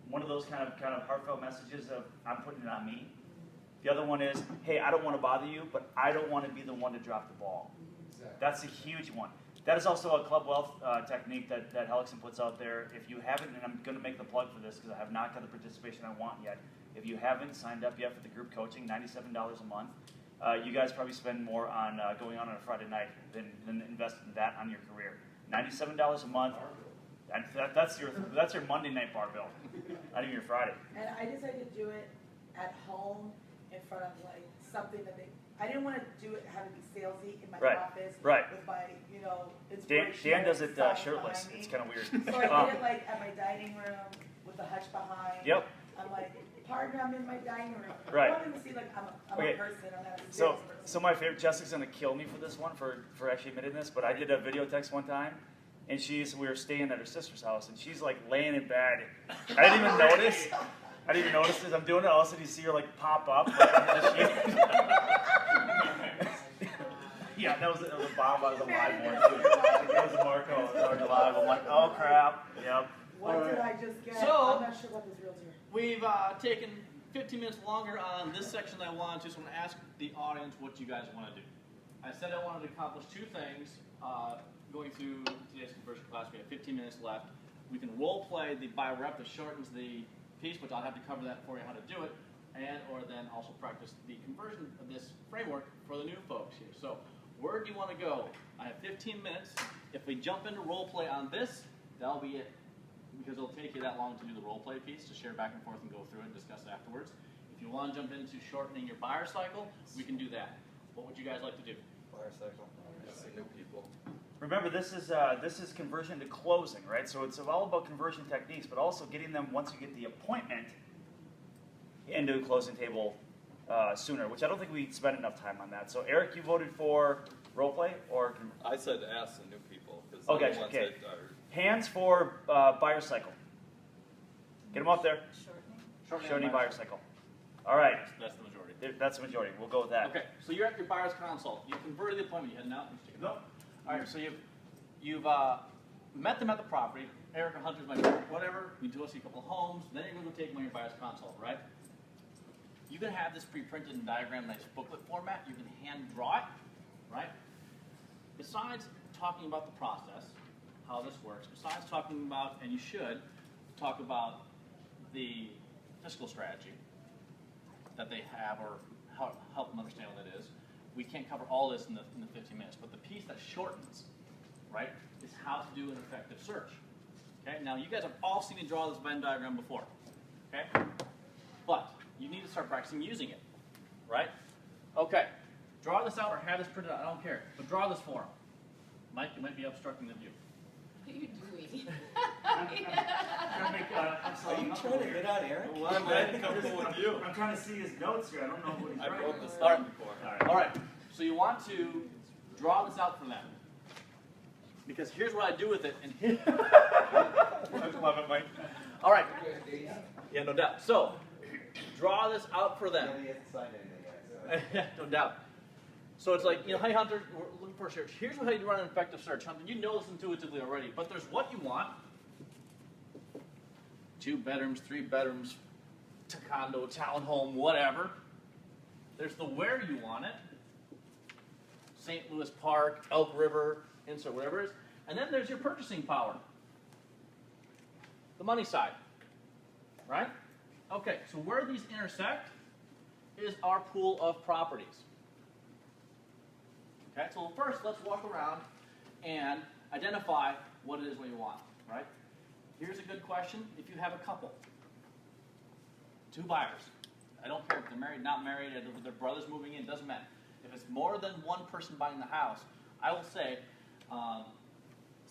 One of those kind of heartfelt messages of I'm putting it on me. The other one is, hey, I don't want to bother you, but I don't want to be the one to drop the ball. Exactly. That's a huge one. That is also a Club Wealth technique that Helixon puts out there. If you haven't, and I'm going to make the plug for this because I have not got the participation I want yet. If you haven't signed up yet for the group coaching, $97 a month. You guys probably spend more on going on a Friday night than investing that on your career. $97 a month. And that's your Monday night bar bill, not even your Friday. And I decided to do it at home in front of something that I didn't want to do it having to be salesy in my Right, office right. with my, Dan inspirational does it signs shirtless. behind me. It's kind of weird. So I did it at my dining room with the hutch behind. Yep. I'm like, pardon, I'm in my dining room. Right. I want them to see I'm Okay. a person, I'm not a So salesperson. my favorite, Jessica's gonna kill me for this one for actually admitting this, but I did a video text one time, and we were staying at her sister's house, and she's like laying in bed. I didn't even notice. As I'm doing it. All of a sudden, you see her like pop up. Yeah, that was a bomb. I was alive more too. That was a Marco. I was alive. I'm like, oh crap. Yep. What did I just get? So- I'm not sure about this realtor. We've taken 15 minutes longer on this section than I wanted to, so I'm going to ask the audience what you guys want to do. I said I wanted to accomplish 2 things going through today's conversion class. We have 15 minutes left. We can role play the buyer rep that shortens the piece, which I'll have to cover that for you how to do it, or then also practice the conversion of this framework for the new folks here. So where do you want to go? I have 15 minutes. If we jump into role play on this, that'll be it. Because it'll take you that long to do the role play piece, to share back and forth and go through it and discuss afterwards. If you want to jump into shortening your buyer cycle, we can do that. What would you guys like to do? Fire cycle. Just new people. Remember, this is conversion to closing, right? So it's all about conversion techniques, but also getting them once you get the appointment into a closing table sooner, which I don't think we spent enough time on that. So Eric, you voted for role play or I said ask the new people because Okay, the ones okay. that are hands for buyer cycle? Get them up there. Shortening. Shortening buyer cycle. All right, That's the majority. that's the majority. We'll go with that. Okay, so you're at your buyer's consult. You converted the appointment. You heading out? No. All right, so you've met them at the property. Erica Hunter's my whatever. We go see a couple of homes. Then you're going to take them on your buyer's consult, right? You can have this pre-printed and diagrammed, nice booklet format. You can hand draw it, right? Besides talking about the process, how this works, besides talking about, and you should, talk about the fiscal strategy that they have, or help them understand what that is. We can't cover all this in the 15 minutes, but the piece that shortens, right, is how to do an effective search. Okay, now you guys have all seen me draw this Venn diagram before, okay? But you need to start practicing using it, right? Okay, draw this out or have this printed out, I don't care, but draw this for them. It might be obstructing the view. What are you doing? Are you trying to hit on Eric? Well, I'm glad to come with you. I'm trying to see his notes here. I don't know what he's I writing. wrote this All right. down before. All right, so you want to draw this out for them. Because here's what I do with it, and here. I love it, Mike. All right, You guys dating? yeah, no doubt. So, draw this out for them. Yeah, he hasn't signed anything yet, so. No doubt. So it's like, hey Hunter, we're looking for a search. Here's how you run an effective search. Hunter, you know this intuitively already, but there's what you want. 2 bedrooms, 3 bedrooms, condo, townhome, whatever. There's the where you want it. St. Louis Park, Elk River, insert whatever it is. And then there's your purchasing power. The money side. Right? Okay, so where these intersect is our pool of properties. Okay, so first let's walk around and identify what it is we want, right? Here's a good question. If you have a couple, 2 buyers, I don't care if they're married, not married, if their brother's moving in, doesn't matter. If it's more than one person buying the house, I will say,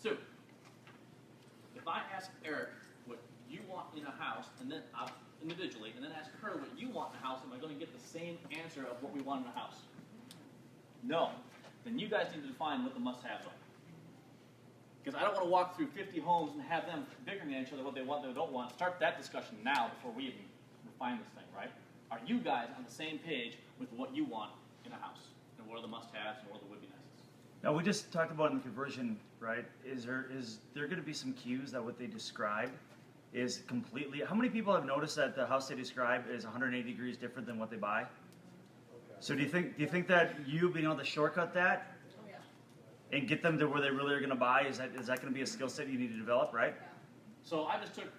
Sue, if I ask Eric what you want in a house, and then individually, and then ask her what you want in a house, am I going to get the same answer of what we want in a house? No. Then you guys need to define what the must-haves are. Because I don't want to walk through 50 homes and have them bickering at each other what they want, what they don't want. Start that discussion now before we even refine this thing, right? Are you guys on the same page with what you want in a house? And what are the must-haves and what are the would-be-nices? Now, we just talked about in the conversion, right? Is there going to be some cues that what they describe is completely... How many people have noticed that the house they describe is 180 degrees different than what they buy? Okay. So do you think that you being able to shortcut that Oh, yeah. and get them to where they really are going to buy, is that going to be a skill set you need to develop, right? So I just took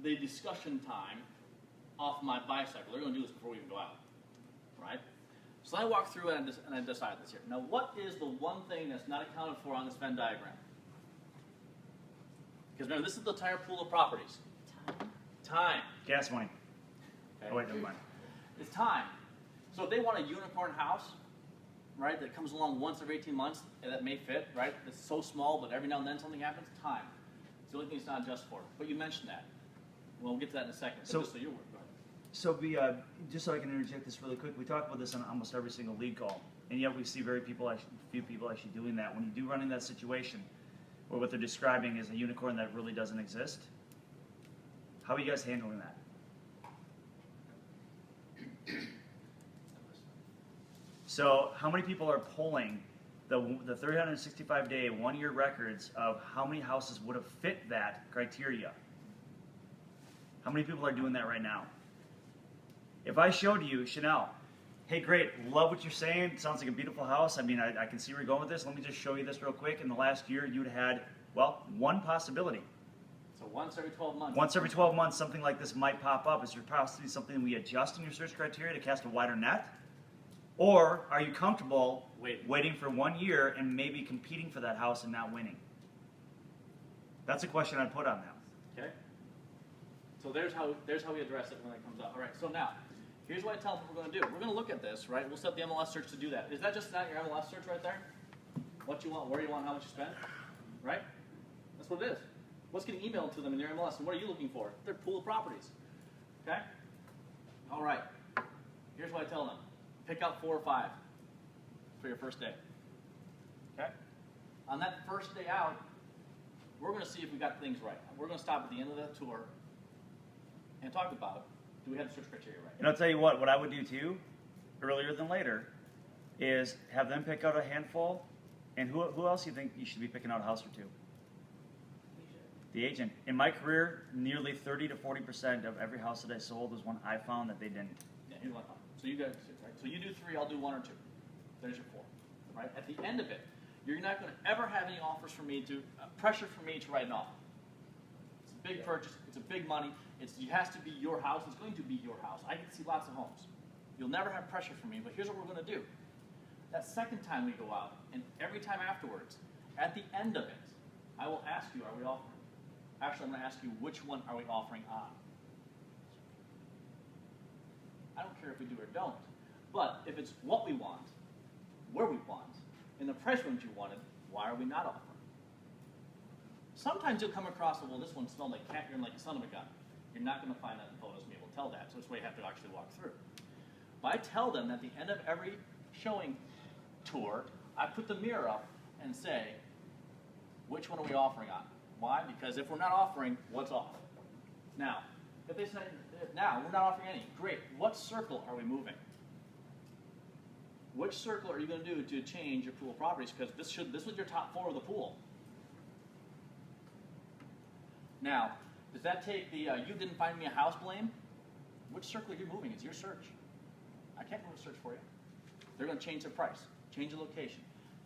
the discussion time off my bicycle. They're going to do this before we even go out, right? So I walk through and I decide this here. Now, what is the one thing that's not accounted for on this Venn diagram? Because remember, this is the entire pool of properties. Time. Gas money. Okay? Oh, wait, never mind. It's time. So if they want a unicorn house, right, that comes along once every 18 months, and that may fit, right? It's so small, but every now and then something happens. Time. It's the only thing it's not adjusted for. But you mentioned that. We'll get to that in a second. But So- just so you're aware, go ahead. So just so I can interject this really quick, we talk about this on almost every single lead call, and yet we see few people actually doing that. When you do run in that situation, where what they're describing is a unicorn that really doesn't exist, how are you guys handling that? So how many people are pulling the 365-day, 1-year records of how many houses would have fit that criteria? How many people are doing that right now? If I showed you, Chanel, hey, great, love what you're saying. Sounds like a beautiful house. I mean, I can see where you're going with this. Let me just show you this real quick. In the last year, you'd had, well, one possibility. So once every 12 months. Once every 12 months, something like this might pop up. Is there possibly something we adjust in your search criteria to cast a wider net? Or are you comfortable waiting for 1 year and maybe competing for that house and not winning? That's a question I'd put on them. Okay. So there's how we address it when it comes up. All right. So now, here's what I tell them what we're going to do. We're going to look at this, right? We'll set the MLS search to do that. Is that just not your MLS search right there? What you want, where you want, how much you spend, right? That's what it is. What's getting emailed to them in your MLS, and what are you looking for? Their pool of properties. Okay. All right. Here's what I tell them. Pick out 4 or 5 for your first day. Okay? On that first day out, we're going to see if we got things right. We're going to stop at the end of the tour and talk about, do we have the search criteria right? And I'll tell you what I would do too, earlier than later, is have them pick out a handful, and who else do you think you should be picking out a house or 2? The agent. In my career, nearly 30 to 40% of every house that I sold was one I found that they didn't. Yeah, here's what I found. So you guys, right? So you do 3, I'll do 1 or 2. There's your 4, right? At the end of it, you're not going to ever have any offers for me to pressure for me to write an offer. big purchase. It's a big money. It has to be your house. It's going to be your house. I get to see lots of homes. You'll never have pressure from me, but here's what we're going to do. That second time we go out, and every time afterwards, at the end of it, I will ask you, are we offering? Actually, I'm going to ask you, which one are we offering on? I don't care if we do or don't. But if it's what we want, where we want, in the price range you wanted, why are we not offering? Sometimes you'll come across, well, this one smelled like cat urine like a son of a gun. You're not going to find that in photos and be able to tell that, so it's why you have to actually walk through. But I tell them at the end of every showing tour, I put the mirror up and say, which one are we offering on? Why? Because if we're not offering, what's off? Now, if they say, now, we're not offering any, great. What circle are we moving? Which circle are you going to do to change your pool properties? Because this was your top 4 of the pool. Now, does that take the you didn't find me a house blame? Which circle are you moving? It's your search. I can't move a search for you. They're going to change their price, change the location,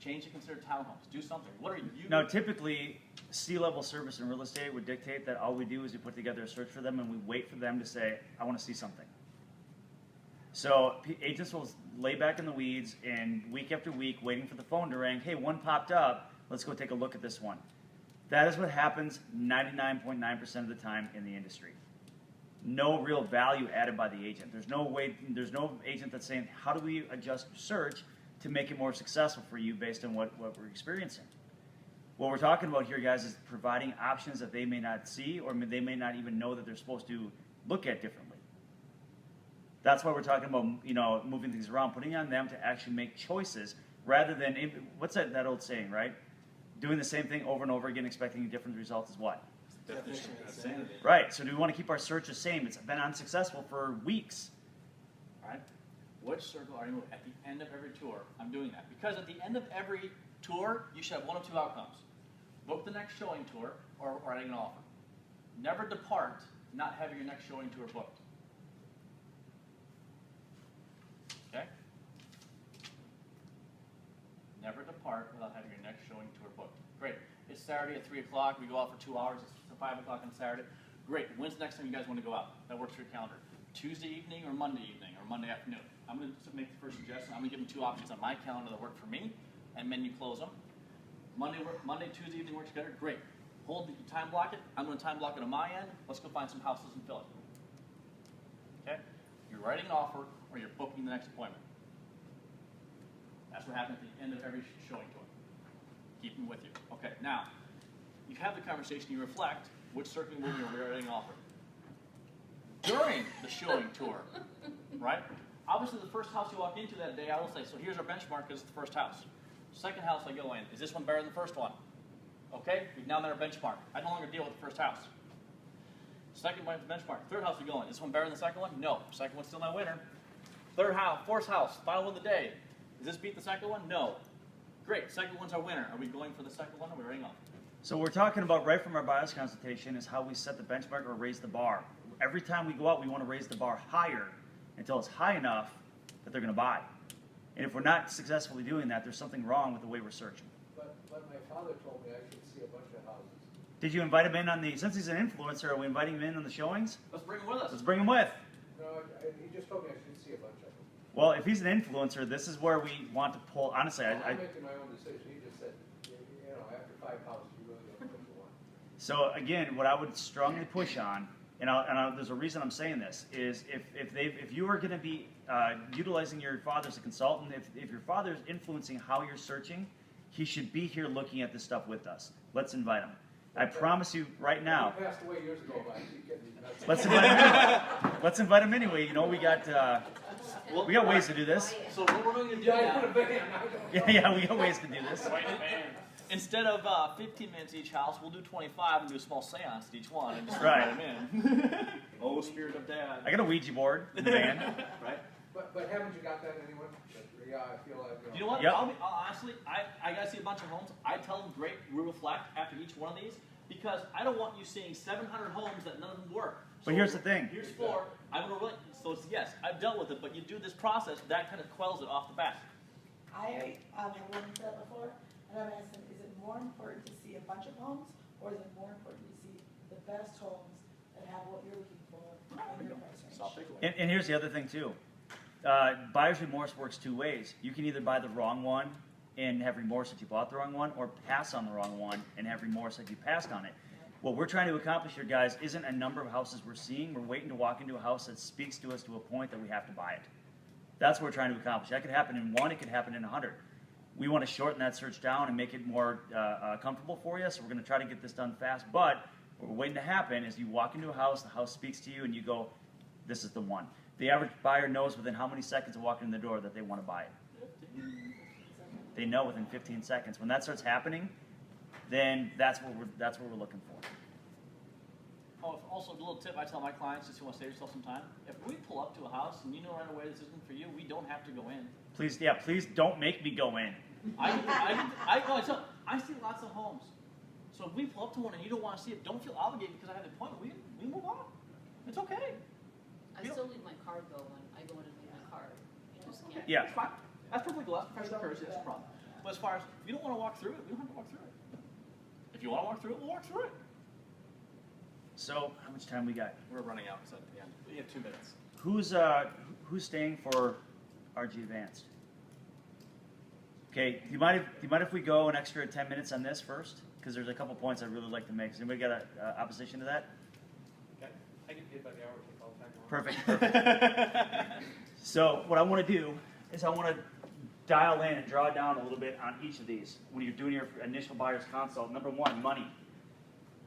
change to consider townhomes, do something. What are you? Now, typically, C-level service in real estate would dictate that all we do is we put together a search for them and we wait for them to say, I want to see something. So agents will lay back in the weeds and week after week waiting for the phone to ring. Hey, one popped up. Let's go take a look at this one. That is what happens 99.9% of the time in the industry. No real value added by the agent. There's no agent that's saying, how do we adjust search to make it more successful for you based on what we're experiencing? What we're talking about here, guys, is providing options that they may not see or they may not even know that they're supposed to look at differently. That's why we're talking about, moving things around, putting on them to actually make choices rather than, what's that old saying, right? Doing the same thing over and over again, expecting different results is what? Definition of insanity. Right, so do we want to keep our search the same? It's been unsuccessful for weeks. All right? Which circle are you moving? At the end of every tour, I'm doing that. Because at the end of every tour, you should have one of 2 outcomes. Book the next showing tour or writing an offer. Never depart not having your next showing tour booked. Okay? Never depart without having your next showing tour booked. Great. It's Saturday at 3 o'clock. We go out for 2 hours. It's 5 o'clock on Saturday. Great. When's the next time you guys want to go out? That works for your calendar. Tuesday evening or Monday evening or Monday afternoon. I'm going to make the first suggestion. I'm going to give them 2 options on my calendar that work for me, and then you close them. Monday, Tuesday evening works together. Great. Hold the time block it. I'm going to time block it on my end. Let's go find some houses in Philly. Okay? You're writing an offer or you're booking the next appointment. That's what happens at the end of every showing tour. Keep them with you. Okay, now, you have the conversation, you reflect, which circle you're moving or writing an offer. During the showing tour, right? Obviously, the first house you walk into that day, I will say, so here's our benchmark because it's the first house. Second house I go in, is this one better than the first one? Okay, we've now met our benchmark. I no longer deal with the first house. Second one is benchmark. Third house we go in, is this one better than the second one? No, second one's still my winner. Third house, fourth house, final one of the day. Does this beat the second one? No. Great, second one's our winner. Are we going for the second one or are we writing off? So what we're talking about right from our bias consultation is how we set the benchmark or raise the bar. Every time we go out, we want to raise the bar higher until it's high enough that they're going to buy. And if we're not successfully doing that, there's something wrong with the way we're searching. But my father told me I should see a bunch of houses. Did you invite him in on since he's an influencer, are we inviting him in on the showings? Let's bring him with us. Let's bring him with. No, he just told me I should see a bunch of them. Well, if he's an influencer, this is where we want to pull, honestly, I'm making my own decision. He just said, after 5 houses, you really don't know what you want. So again, what I would strongly push on, and there's a reason I'm saying this, is if you are going to be utilizing your father as a consultant, if your father is influencing how you're searching, he should be here looking at this stuff with us. Let's invite him. I promise you right now. He passed away years ago, but I keep getting these messages. Let's invite him anyway. Let's invite him anyway. We got ways to do this. So what we're going to do Yeah, now, Yeah, we got ways to do this. instead of 15 minutes each house, we'll do 25 and do a small seance at each one and just Right. invite them in. Oh, spirit of dad. I got a Ouija board in the van. Right? But haven't you got that anyone? Yeah, I feel like. You know what? Yep. Honestly, I gotta see a bunch of homes. I tell them, great, we reflect after each one of these because I don't want you seeing 700 homes that none of them work. But here's the thing. Here's 4. I'm gonna really. So it's yes, I've dealt with it, but you do this process that kind of quells it off the bat. I have run into that before, and I've asked them, is it more important to see a bunch of homes, or is it more important to see the best homes that have what you're looking for in your price range. So I'll take a look. And here's the other thing too. Buyer's remorse works two ways. You can either buy the wrong one and have remorse that you bought the wrong one, or pass on the wrong one and have remorse that you passed on it. What we're trying to accomplish here, guys, isn't a number of houses we're seeing. We're waiting to walk into a house that speaks to us to a point that we have to buy it. That's what we're trying to accomplish. That could happen in 1, it could happen in 100. We want to shorten that search down and make it more comfortable for you, so we're going to try to get this done fast. But what we're waiting to happen is you walk into a house, the house speaks to you, and you go, this is the one. The average buyer knows within how many seconds of walking in the door that they want to buy it. They know within 15 seconds. When that starts happening, then that's what we're looking for. Oh, also, a little tip I tell my clients, just who want to save yourself some time. If we pull up to a house and you know right away this isn't for you, we don't have to go in. Please don't make me go in. I see lots of homes. So if we pull up to one and you don't want to see it, don't feel obligated because I have an appointment. We move on. It's okay. I still leave my card though when I go in and leave my card. You just can't. Yeah. It's fine. That's perfectly cool. That's professional courtesy. That's a problem. But as far as if you don't want to walk through it, we don't have to walk through it. If you want to walk through it, we'll walk through it. So how much time we got? We're running out because at the end we have 2 minutes. Who's staying for RG Advanced? Okay, do you mind if we go an extra 10 minutes on this first? Because there's a couple points I'd really like to make. Has anybody got an opposition to that? Okay. I get paid by the hour, take all the time. Perfect. So what I want to do is I want to dial in and draw down a little bit on each of these when you're doing your initial buyer's consult. Number 1, money.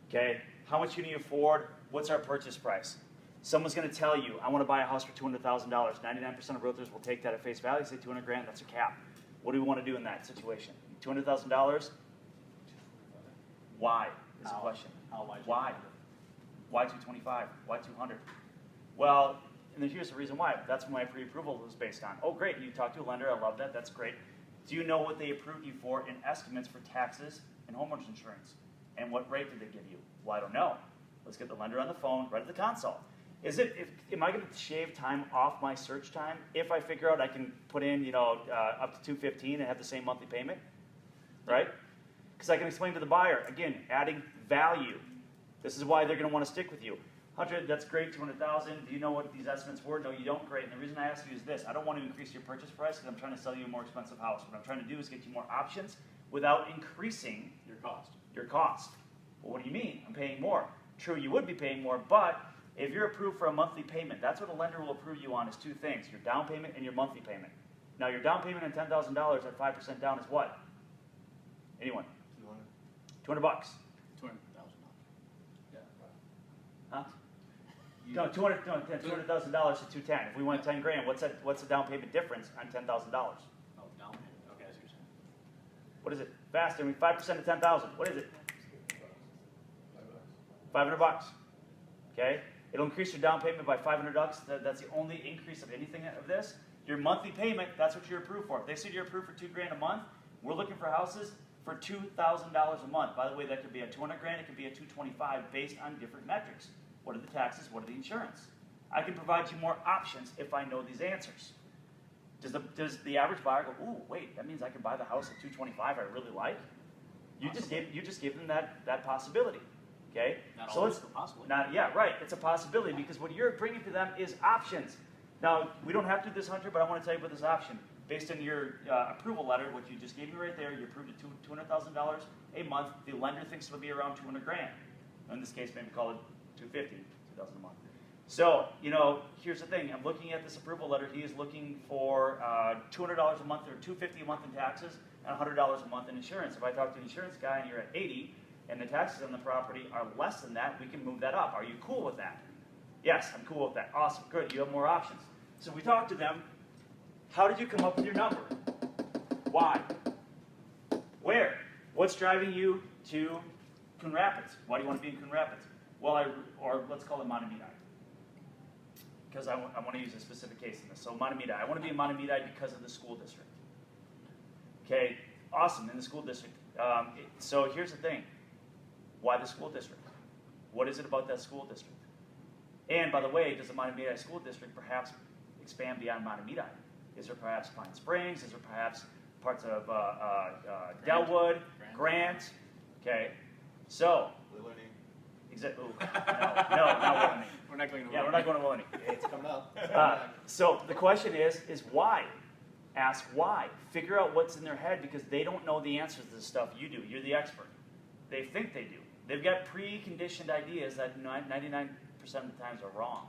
Okay, how much can you afford? What's our purchase price? Someone's going to tell you, I want to buy a house for $200,000. 99% of realtors will take that at face value, say 200 grand, that's a cap. What do we want to do in that situation? $200,000? Why is the question. Why? Why 225? Why 200? Well, and here's the reason why. That's what my pre-approval was based on. Oh, great, you talked to a lender. I love that. That's great. Do you know what they approved you for in estimates for taxes and homeowners insurance? And what rate did they give you? Well, I don't know. Let's get the lender on the phone right at the consult. Am I going to shave time off my search time if I figure out I can put in, up to $215 and have the same monthly payment, right? Because I can explain to the buyer, again, adding value. This is why they're going to want to stick with you. 100, that's great. 200,000. Do you know what these estimates were? No, you don't. Great. And the reason I ask you is this: I don't want to increase your purchase price because I'm trying to sell you a more expensive house. What I'm trying to do is get you more options without increasing Your cost. your cost. Well, what do you mean? I'm paying more. True, you would be paying more, but if you're approved for a monthly payment, that's what a lender will approve you on is 2 things: your down payment and your monthly payment. Now, your down payment on $10,000 at 5% down is what? Anyone? 200 bucks. $200,000. Yeah. Huh? No, $200,000 to 210. If we went 10 grand, what's the down payment difference on $10,000? Oh, down payment. Okay, I see what you're saying. What is it? Faster. I mean, 5% of 10,000. What is it? 500 bucks. Okay? It'll increase your down payment by 500 bucks. That's the only increase of anything of this. Your monthly payment, that's what you're approved for. If they said you're approved for $2 grand a month, we're looking for houses for $2,000 a month. By the way, that could be a 200 grand, it could be a 225 based on different metrics. What are the taxes? What are the insurance? I can provide you more options if I know these answers. Does the average buyer go, ooh, wait, that means I can buy the house at 225 I really like? You just gave them that possibility. Okay? Not always, but possibly. Right. It's a possibility because what you're bringing to them is options. Now, we don't have to do this, Hunter, but I want to tell you about this option. Based on your approval letter, what you just gave me right there, you approved it $200,000 a month. The lender thinks it'll be around 200 grand. In this case, maybe call it 250, 2,000 a month. So, here's the thing. I'm looking at this approval letter. He is looking for $200 a month or $250 a month in taxes and $100 a month in insurance. If I talk to an insurance guy and you're at 80 and the taxes on the property are less than that, we can move that up. Are you cool with that? Yes, I'm cool with that. Awesome. Good. You have more options. So we talked to them. How did you come up with your number? Why? Where? What's driving you to Coon Rapids? Why do you want to be in Coon Rapids? Well, or let's call it Mahtomedi. Because I want to use a specific case in this. So Mahtomedi. I want to be in Mahtomedi because of the school district. Okay, awesome, in the school district. So here's the thing. Why the school district? What is it about that school district? And by the way, does the Mahtomedi School District perhaps expand beyond Mahtomedi? Is there perhaps Pine Springs? Is there perhaps parts of Delwood, Grant? Okay, so Exactly. No, not Willamette. We're not going to. Yeah, we're not going to Willamette. It's coming up. So the question is why? Ask why. Figure out what's in their head because they don't know the answers to the stuff you do. You're the expert. They think they do. They've got preconditioned ideas that 99% of the times are wrong.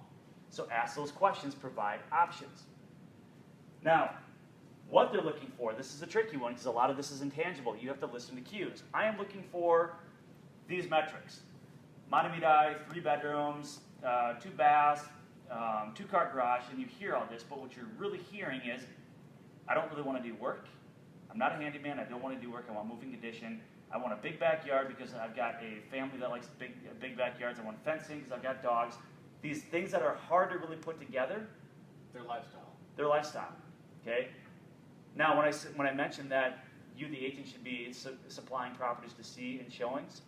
So ask those questions, provide options. Now, what they're looking for, this is a tricky one because a lot of this is intangible. You have to listen to cues. I am looking for these metrics. Matamidai, 3 bedrooms, 2 baths, 2-car garage, and you hear all this, but what you're really hearing is, I don't really want to do work. I'm not a handyman. I don't want to do work. I want moving condition. I want a big backyard because I've got a family that likes big backyards. I want fencing because I've got dogs. These things that are hard to really put together, Their lifestyle. their lifestyle. Okay. Now, when I mentioned that you, the agent, should be supplying properties to see in showings,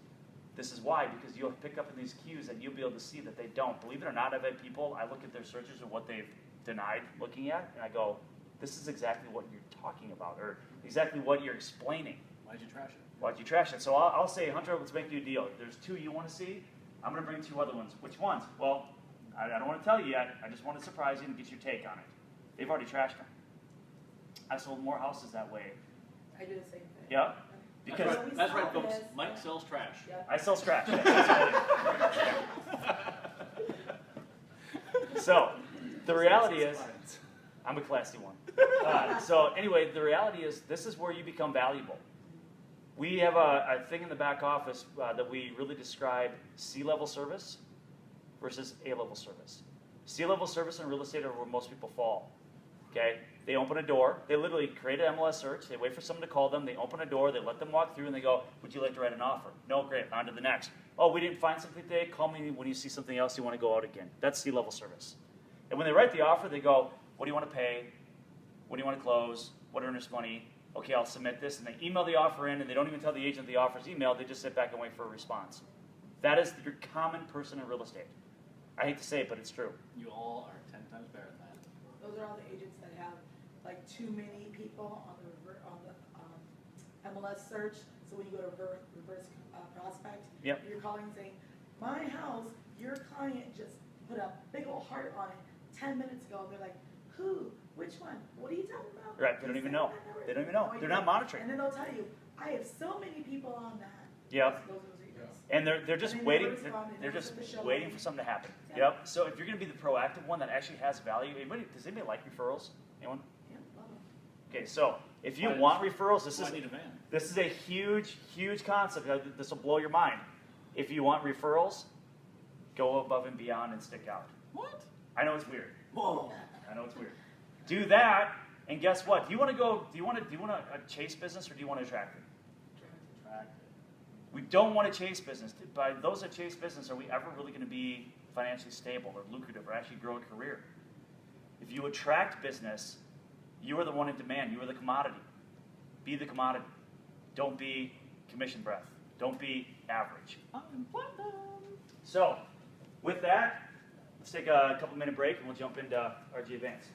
this is why, because you'll pick up in these cues that you'll be able to see that they don't. Believe it or not, I've had people, I look at their searches or what they've denied looking at, and I go, this is exactly what you're talking about, or exactly what you're explaining. Why'd you trash it? Why'd you trash it? So I'll say, Hunter, let's make you a deal. There's 2 you want to see. I'm going to bring 2 other ones. Which ones? Well, I don't want to tell you yet. I just want to surprise you and get your take on it. They've already trashed them. I've sold more houses that way. I do the same thing. Yep. Because That's right, folks. Mike sells trash. Yep. I sell scratch. So the reality is, I'm a classy one. So anyway, the reality is, this is where you become valuable. We have a thing in the back office that we really describe C-level service versus A-level service. C-level service in real estate are where most people fall. Okay? They open a door. They literally create an MLS search. They wait for someone to call them. They open a door. They let them walk through, and they go, would you like to write an offer? No, great. On to the next. Oh, we didn't find something today. Call me when you see something else you want to go out again. That's C-level service. And when they write the offer, they go, what do you want to pay? What do you want to close? What earnest money? Okay, I'll submit this. And they email the offer in, and they don't even tell the agent the offer's emailed. They just sit back and wait for a response. That is your common person in real estate. I hate to say it, but it's true. You all are 10 times better than that. Those are all the agents that have like too many people on the MLS search. So when you go to reverse prospect, Yep. you're calling saying, my house, your client just put a big old heart on it 10 minutes ago. And they're like, who? Which one? What are you talking about? Right, they don't even know. They don't even know. They're not monitoring. And then they'll tell you, I have so many people on that. Yep. Those are those agents. And they're just And they waiting. never respond, they They're never just put the show waiting on. for something to happen. Yeah. Yep. So if you're going to be the proactive one that actually has value, does anybody like referrals? Anyone? Yeah, love them. Okay, so if you Why- want referrals, I need a van. this is a huge, huge concept. This will blow your mind. If you want referrals, go above and beyond and stick out. What? I know it's weird. Whoa. I know it's weird. Do that, and guess what? Do you want a chase business or do you want to attract it? We don't want to chase business. By those that chase business, are we ever really going to be financially stable or lucrative or actually grow a career? If you attract business, you are the one in demand. You are the commodity. Be the commodity. Don't be commission breath. Don't be average. I'm platinum. So, with that, let's take a couple minute break and we'll jump into RG Advance.